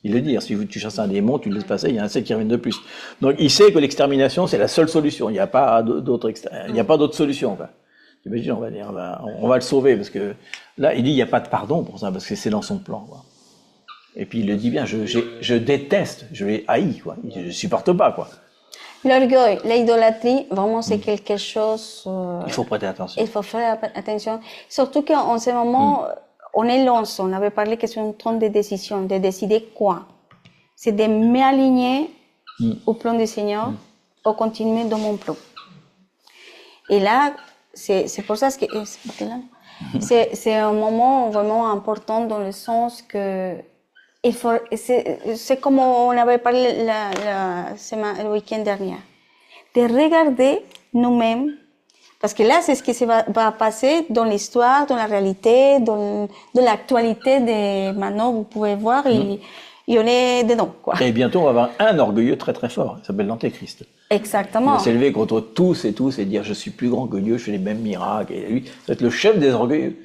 Il le dit, si tu chasses un démon, tu le laisses passer, il y a un seul qui revient de plus. Donc il sait que l'extermination, c'est la seule solution. Il n'y a pas d'autre solution, quoi. T'imagines, on va le sauver, parce que là, il dit, il n'y a pas de pardon pour ça, parce que c'est dans son plan, quoi. Et puis il le dit bien, je déteste, je les haïs, quoi. Je supporte pas, quoi. L'orgueil, l'idolâtrie, vraiment c'est quelque chose. Il faut prêter attention. Il faut faire attention. Surtout qu'en ce moment, on est lance. On avait parlé que c'est un temps de décision, de décider quoi. C'est de m'aligner au plan du Seigneur ou continuer dans mon plan. Et là, c'est pour ça que c'est un moment vraiment important dans le sens que c'est comme on avait parlé le week-end dernier, de regarder nous-mêmes, parce que là, c'est ce qui va passer dans l'histoire, dans la réalité, dans l'actualité de maintenant, vous pouvez voir, il y en est dedans, quoi. Et bientôt, on va avoir un orgueilleux très très fort, il s'appelle l'Antéchrist. Exactement. Il va s'élever contre tous et dire je suis plus grand que Dieu, je fais les mêmes miracles, et lui, ça va être le chef des orgueilleux.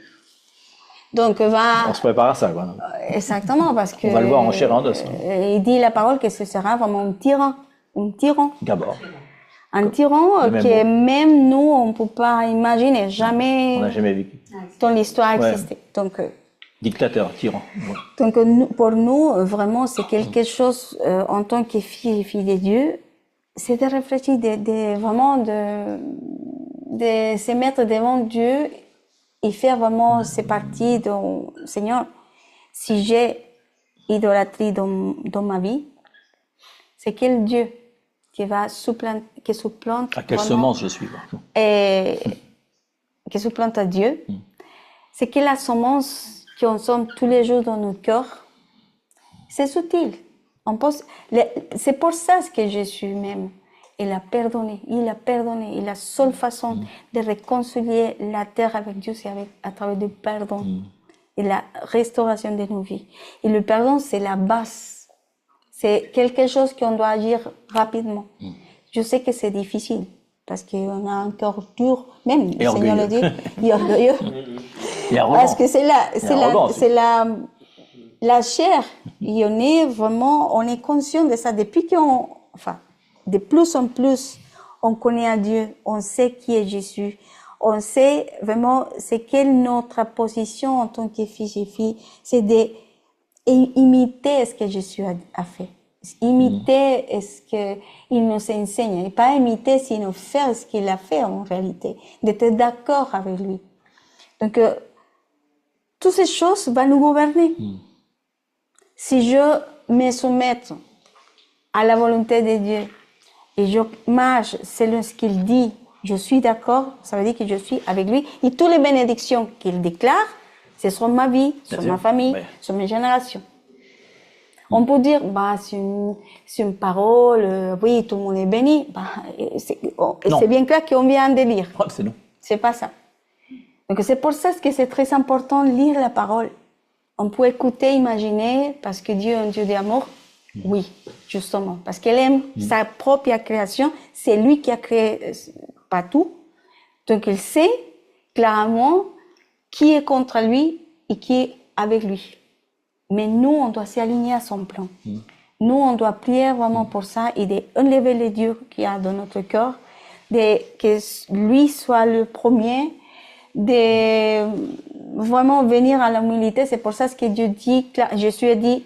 Donc, on se prépare à ça, quoi. Exactement, parce que. On va le voir en chair et en os. Il dit la parole que ce sera vraiment un tyran. D'abord. Un tyran que même nous, on ne peut pas imaginer, jamais. On n'a jamais vécu. Dans l'histoire existé. Donc. Dictateur, tyran. Ouais. Donc, pour nous, vraiment, c'est quelque chose, en tant que fille de Dieu, c'est de réfléchir, vraiment de se mettre devant Dieu et faire vraiment ces parties de Seigneur. Si j'ai idolâtrie dans ma vie, c'est quel Dieu qui supplante. À quelle semence je suis, et qui supplante à Dieu. C'est que la semence qu'on somme tous les jours dans notre cœur, c'est subtil. C'est pour ça que Jésus même, il a pardonné. Et la seule façon de réconcilier la terre avec Dieu, c'est à travers du pardon et la restauration de nos vies. Et le pardon, c'est la base. C'est quelque chose qu'on doit agir rapidement. Je sais que c'est difficile, parce qu'on a un cœur dur, même et le Seigneur le dit, et orgueilleux. Parce que c'est la chair. Et on est conscient de ça depuis de plus en plus, on connaît Dieu, on sait qui est Jésus, on sait vraiment c'est quelle notre position en tant que fils et filles, c'est d'imiter ce que Jésus a fait, imiter ce qu'il nous enseigne, et pas imiter sinon faire ce qu'il a fait en réalité, d'être d'accord avec lui. Donc, toutes ces choses vont nous gouverner. Si je me soumets à la volonté de Dieu, et je marche selon ce qu'il dit, je suis d'accord, ça veut dire que je suis avec lui. Et toutes les bénédictions qu'il déclare, ce seront ma vie, sur ma famille, sur mes générations. On peut dire, c'est une parole, oui, tout le monde est béni. C'est bien clair qu'on vient de lire. C'est non. C'est pas ça. Donc c'est pour ça que c'est très important de lire la parole. On peut écouter, imaginer, parce que Dieu est un Dieu d'amour. Oui, justement, parce qu'elle aime sa propre création, c'est lui qui a créé pas tout, donc elle sait clairement qui est contre lui et qui est avec lui. Mais nous, on doit s'aligner à son plan. Nous, on doit prier vraiment pour ça et d'enlever les dieux qu'il y a dans notre cœur, que lui soit le premier, de vraiment venir à l'humilité. C'est pour ça que Dieu dit, Jésus a dit,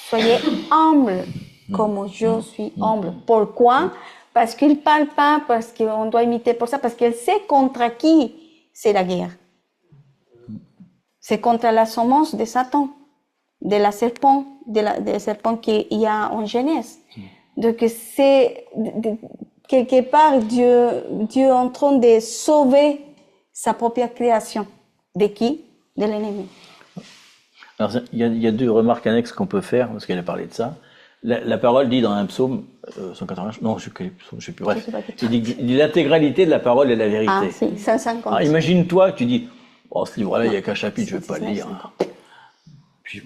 soyez humbles comme je suis humble. Pourquoi? Parce qu'il parle pas, parce qu'on doit imiter pour ça, parce qu'il sait contre qui c'est la guerre. C'est contre la semence de Satan, de la serpent, des serpents qu'il y a en Genèse. Donc c'est quelque part Dieu est en train de sauver sa propre création. De qui? De l'ennemi. Alors, il y a deux remarques annexes qu'on peut faire, parce qu'elle a parlé de ça. La parole dit dans un psaume, 180, non, je sais plus, bref. Il dit l'intégralité de la parole est la vérité. Ah, si, 150. Alors, imagine-toi que tu dis, oh, ce livre-là, il n'y a qu'un chapitre, je ne vais pas le lire. Puis,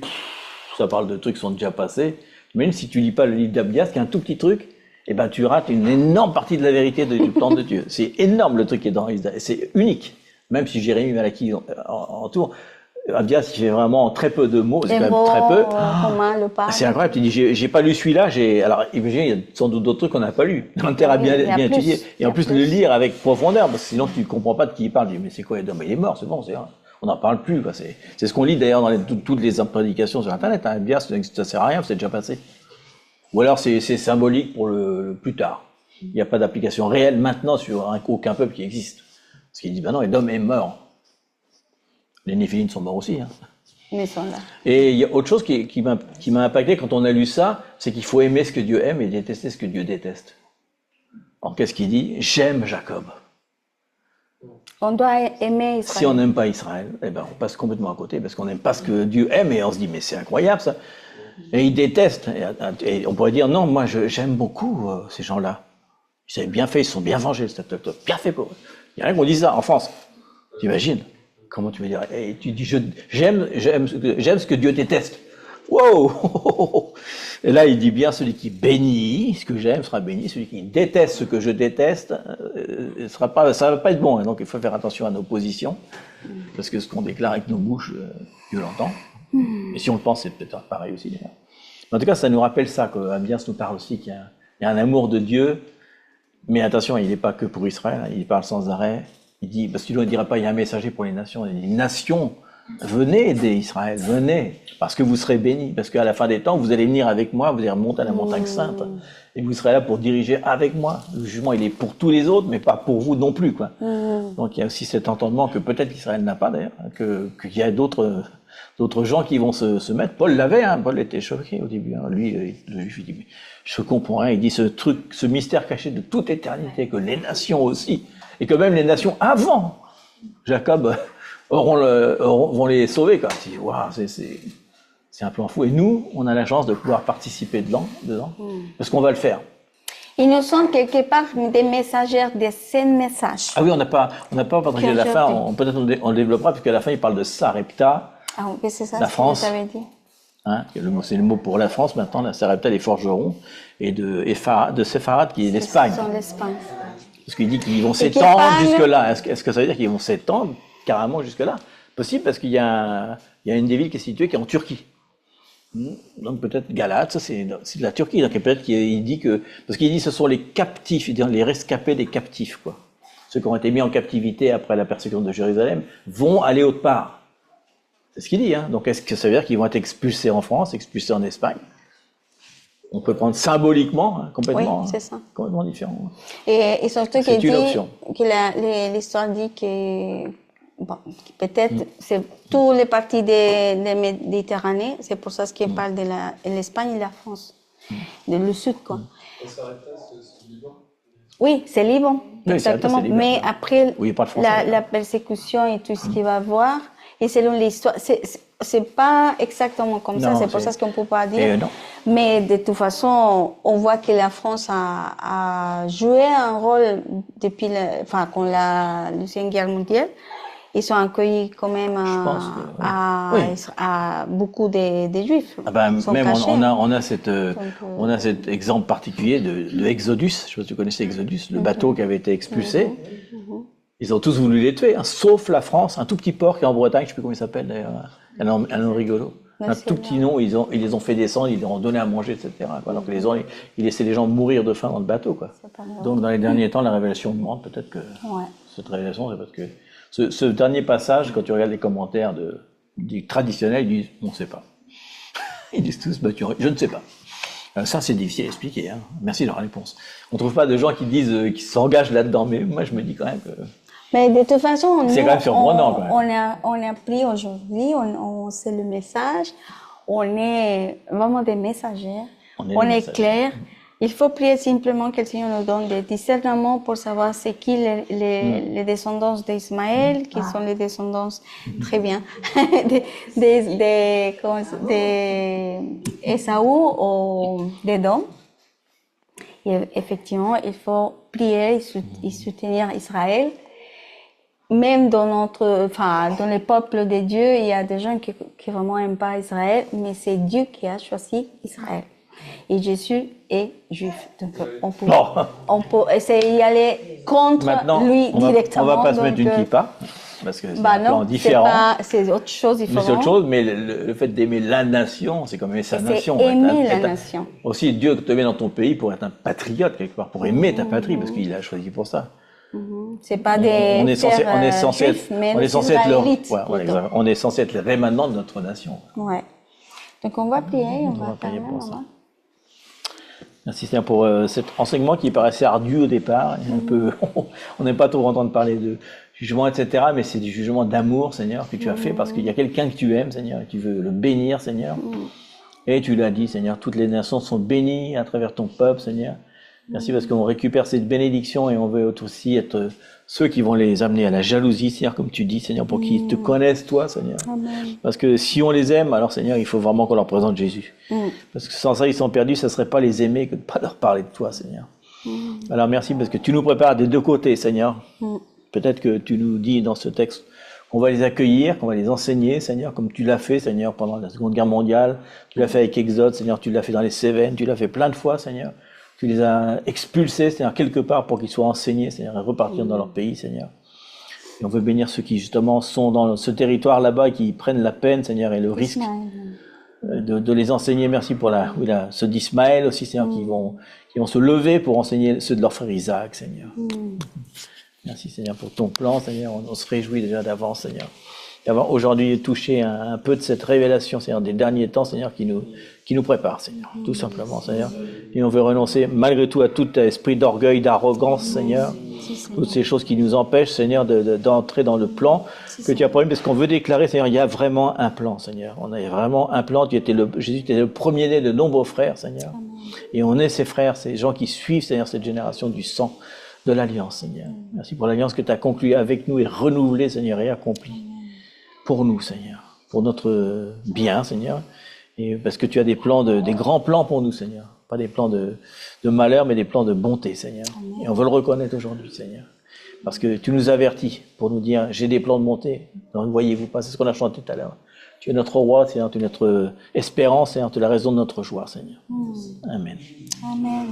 ça parle de trucs qui sont déjà passés. Même si tu lis pas le livre d'Abdias, qui est un tout petit truc, eh ben, tu rates une énorme partie de la vérité du plan de Dieu. C'est énorme le truc qui est dans Isaïe. C'est unique. Même si Jérémie Malachie entoure, Abdias, il fait vraiment très peu de mots, c'est quand même très peu. C'est incroyable, tu dis, j'ai pas lu celui-là, alors imagine, il y a sans doute d'autres trucs qu'on n'a pas lu. Dans le terre à bien étudier. Et en plus, le lire avec profondeur, parce que sinon tu comprends pas de qui il parle. Tu dis, mais c'est quoi? Mais il est mort, c'est bon, on n'en parle plus, quoi. C'est ce qu'on lit d'ailleurs dans toutes les prédications sur Internet, hein. Abdias, ça sert à rien, c'est déjà passé. Ou alors c'est symbolique pour le plus tard. Il n'y a pas d'application réelle maintenant sur aucun peuple qui existe. Parce qu'il dit, ben non, l'homme est mort. Les Néphilimes sont morts aussi. Hein. Ils sont là. Et il y a autre chose qui m'a impacté quand on a lu ça, c'est qu'il faut aimer ce que Dieu aime et détester ce que Dieu déteste. Alors qu'est-ce qu'il dit? J'aime Jacob. On doit aimer Israël. Si on n'aime pas Israël, eh ben on passe complètement à côté parce qu'on n'aime pas ce que Dieu aime et on se dit mais c'est incroyable ça. Et il déteste. Et on pourrait dire non, moi j'aime beaucoup ces gens-là. Ils avaient bien fait, ils se sont bien vengés, bien fait pour eux. Il y a rien qu'on dise ça en France. T'imagines? Comment tu veux dire? Et tu dis j'aime ce que Dieu déteste. Wow! Et là, il dit bien celui qui bénit ce que j'aime sera béni, celui qui déteste ce que je déteste, ça va pas être bon. Hein. Donc, il faut faire attention à nos positions, parce que ce qu'on déclare avec nos bouches, Dieu l'entend. Et si on le pense, c'est peut-être pareil aussi. D'ailleurs. Mais en tout cas, ça nous rappelle ça, qu'Abdias nous parle aussi qu'il y a un amour de Dieu. Mais attention, il n'est pas que pour Israël, hein, il parle sans arrêt. Il dit, parce qu'il ne dira pas, il y a un messager pour les nations. Il dit, nations, venez aider Israël, venez, parce que vous serez bénis. Parce qu'à la fin des temps, vous allez venir avec moi, vous allez remonter à la montagne sainte. Et vous serez là pour diriger avec moi. Le jugement, il est pour tous les autres, mais pas pour vous non plus, quoi. Donc il y a aussi cet entendement que peut-être qu'Israël n'a pas d'ailleurs, qu'il y a d'autres gens qui vont se mettre. Paul l'avait, hein, Paul était choqué au début. Hein. Lui, le juif, il dit, mais je comprends rien. Il dit ce mystère caché de toute éternité, que les nations aussi, et que même les nations avant Jacob vont les sauver, quoi. Waouh, c'est un plan fou. Et nous, on a la chance de pouvoir participer dedans, parce qu'on va le faire. Ils nous sont quelque part des messagers, des saints messages. Ah oui, on n'a pas partagé à la fin, peut-être on le développera, parce qu'à la fin, il parle de Sarepta, ah oui, c'est ça, la France. Ça veut dire. Hein, c'est le mot pour la France maintenant, la Sarepta, les forgerons, et de Sepharad, qui est l'Espagne. C'est l'Espagne. Parce qu'il dit qu'ils vont s'étendre jusque-là. Est-ce que ça veut dire qu'ils vont s'étendre carrément jusque-là? Possible, parce qu'il y a une des villes qui est située, qui est en Turquie. Donc peut-être Galate, ça c'est de la Turquie. Donc peut-être qu'il dit que... Parce qu'il dit que ce sont les captifs, les rescapés des captifs, quoi. Ceux qui ont été mis en captivité après la persécution de Jérusalem vont aller autre part. C'est ce qu'il dit. Hein. Donc est-ce que ça veut dire qu'ils vont être expulsés en France, expulsés en Espagne? On peut prendre symboliquement, hein, complètement, oui, c'est ça. Complètement différent. Et surtout qu'il dit option. Que l'histoire dit que bon, peut-être c'est tous les parties de Méditerranée, c'est pour ça qu'il parle de l'Espagne et la France, de le sud, quoi. C'est Liban. Oui, c'est Liban, oui, exactement. Liban. Mais après oui, la persécution et tout ce qu'il va voir, et selon l'histoire, c'est pas exactement comme ça, c'est pour ça qu'on peut pas dire. Mais de toute façon, on voit que la France a joué un rôle depuis, quand la Deuxième Guerre mondiale. ils sont accueillis quand même pense que, à beaucoup des Juifs. Ah ben, sont même cachés. on a cet exemple particulier de Exodus. Je sais pas si tu connaissais Exodus, le bateau qui avait été expulsé. Ils ont tous voulu les tuer, hein, sauf la France, un tout petit port qui est en Bretagne, je sais plus comment il s'appelle d'ailleurs, un nom rigolo. Un tout petit nom, ils les ont fait descendre, ils leur ont donné à manger, etc. Quoi. Alors que les autres, ils laissaient les gens mourir de faim dans le bateau, quoi. Donc dans les derniers temps, la révélation demande peut-être que cette révélation, c'est parce que ce dernier passage, quand tu regardes les commentaires du traditionnel, ils disent on ne sait pas. Ils disent tous je ne sais pas. Ça, c'est difficile à expliquer. Hein. Merci de la réponse. On ne trouve pas de gens qui disent, qui s'engagent là-dedans, mais moi, je me dis quand même que. Mais de toute façon, c'est quand même surprenant, quand même. On a pris aujourd'hui, on sait le message, on est vraiment des messagers, on est clairs. Il faut prier simplement que le Seigneur nous donne des discernements pour savoir c'est qui les descendants d'Ismaël, qui sont les descendants, très bien, des Esaü ou d'Édom. Et effectivement, il faut prier et soutenir Israël. Même dans dans les peuples de Dieu, il y a des gens qui vraiment aiment pas Israël, mais c'est Dieu qui a choisi Israël. Et Jésus est juif. Donc, on peut essayer d'y aller contre lui directement. On va pas se mettre une kippa, parce que c'est un plan différent. C'est autre chose différente. Mais c'est autre chose, mais le fait d'aimer la nation, c'est comme aimer sa nation. C'est aimer la nation. Aussi, Dieu te met dans ton pays pour être un patriote, quelque part, pour aimer ta patrie, parce qu'il a choisi pour ça. C'est pas des on est censé juifs, mais on est censé être on est censé être les rémanents de notre nation. Ouais. Donc on va prier, on va prier pour ça. Merci Seigneur pour cet enseignement qui paraissait ardu au départ. On n'aime pas trop entendre parler de jugement, etc. Mais c'est du jugement d'amour, Seigneur, que tu as fait parce qu'il y a quelqu'un que tu aimes, Seigneur, et tu veux le bénir, Seigneur. Et tu l'as dit, Seigneur, toutes les nations sont bénies à travers ton peuple, Seigneur. Merci parce qu'on récupère cette bénédiction et on veut aussi être ceux qui vont les amener à la jalousie, Seigneur, comme tu dis, Seigneur, pour qu'ils te connaissent, toi, Seigneur. Amen. Parce que si on les aime, alors, Seigneur, il faut vraiment qu'on leur présente Jésus. Parce que sans ça, ils sont perdus, ça ne serait pas les aimer que de ne pas leur parler de toi, Seigneur. Alors, merci parce que tu nous prépares des deux côtés, Seigneur. Peut-être que tu nous dis dans ce texte qu'on va les accueillir, qu'on va les enseigner, Seigneur, comme tu l'as fait, Seigneur, pendant la Seconde Guerre mondiale. Tu l'as fait avec Exode, Seigneur, tu l'as fait dans les Cévennes, tu l'as fait plein de fois, Seigneur. Tu les as expulsés, c'est-à-dire quelque part pour qu'ils soient enseignés, c'est-à-dire repartir dans leur pays, Seigneur. Et on veut bénir ceux qui justement sont dans ce territoire là-bas et qui prennent la peine, Seigneur, et le risque de les enseigner. Merci pour ceux d'Ismaël aussi, Seigneur, qui vont se lever pour enseigner ceux de leur frère Isaac, Seigneur. Merci, Seigneur, pour ton plan, Seigneur. On se réjouit déjà d'avance, Seigneur. D'avoir aujourd'hui touché un peu de cette révélation, Seigneur, des derniers temps, Seigneur, qui nous prépare, Seigneur, tout simplement, Seigneur. Et on veut renoncer, malgré tout, à tout esprit d'orgueil, d'arrogance, Seigneur, toutes ces choses qui nous empêchent, Seigneur, d'entrer dans le plan que tu as promis, parce qu'on veut déclarer, Seigneur, il y a vraiment un plan, Seigneur. On a vraiment un plan. Jésus, tu es le premier-né de nombreux frères, Seigneur. Et on est ces frères, ces gens qui suivent, Seigneur, cette génération du sang de l'Alliance, Seigneur. Merci pour l'Alliance que tu as conclue avec nous et renouvelée, Seigneur, et accomplie. Pour nous, Seigneur, pour notre bien, Seigneur, et parce que tu as des grands plans pour nous, Seigneur, pas des plans de malheur, mais des plans de bonté, Seigneur. Amen. Et on veut le reconnaître aujourd'hui, Seigneur, parce que tu nous avertis pour nous dire, j'ai des plans de bonté, ne voyez-vous pas, c'est ce qu'on a chanté tout à l'heure. Tu es notre roi, Seigneur, tu es notre espérance, Seigneur, tu es la raison de notre joie, Seigneur. Amen. Amen.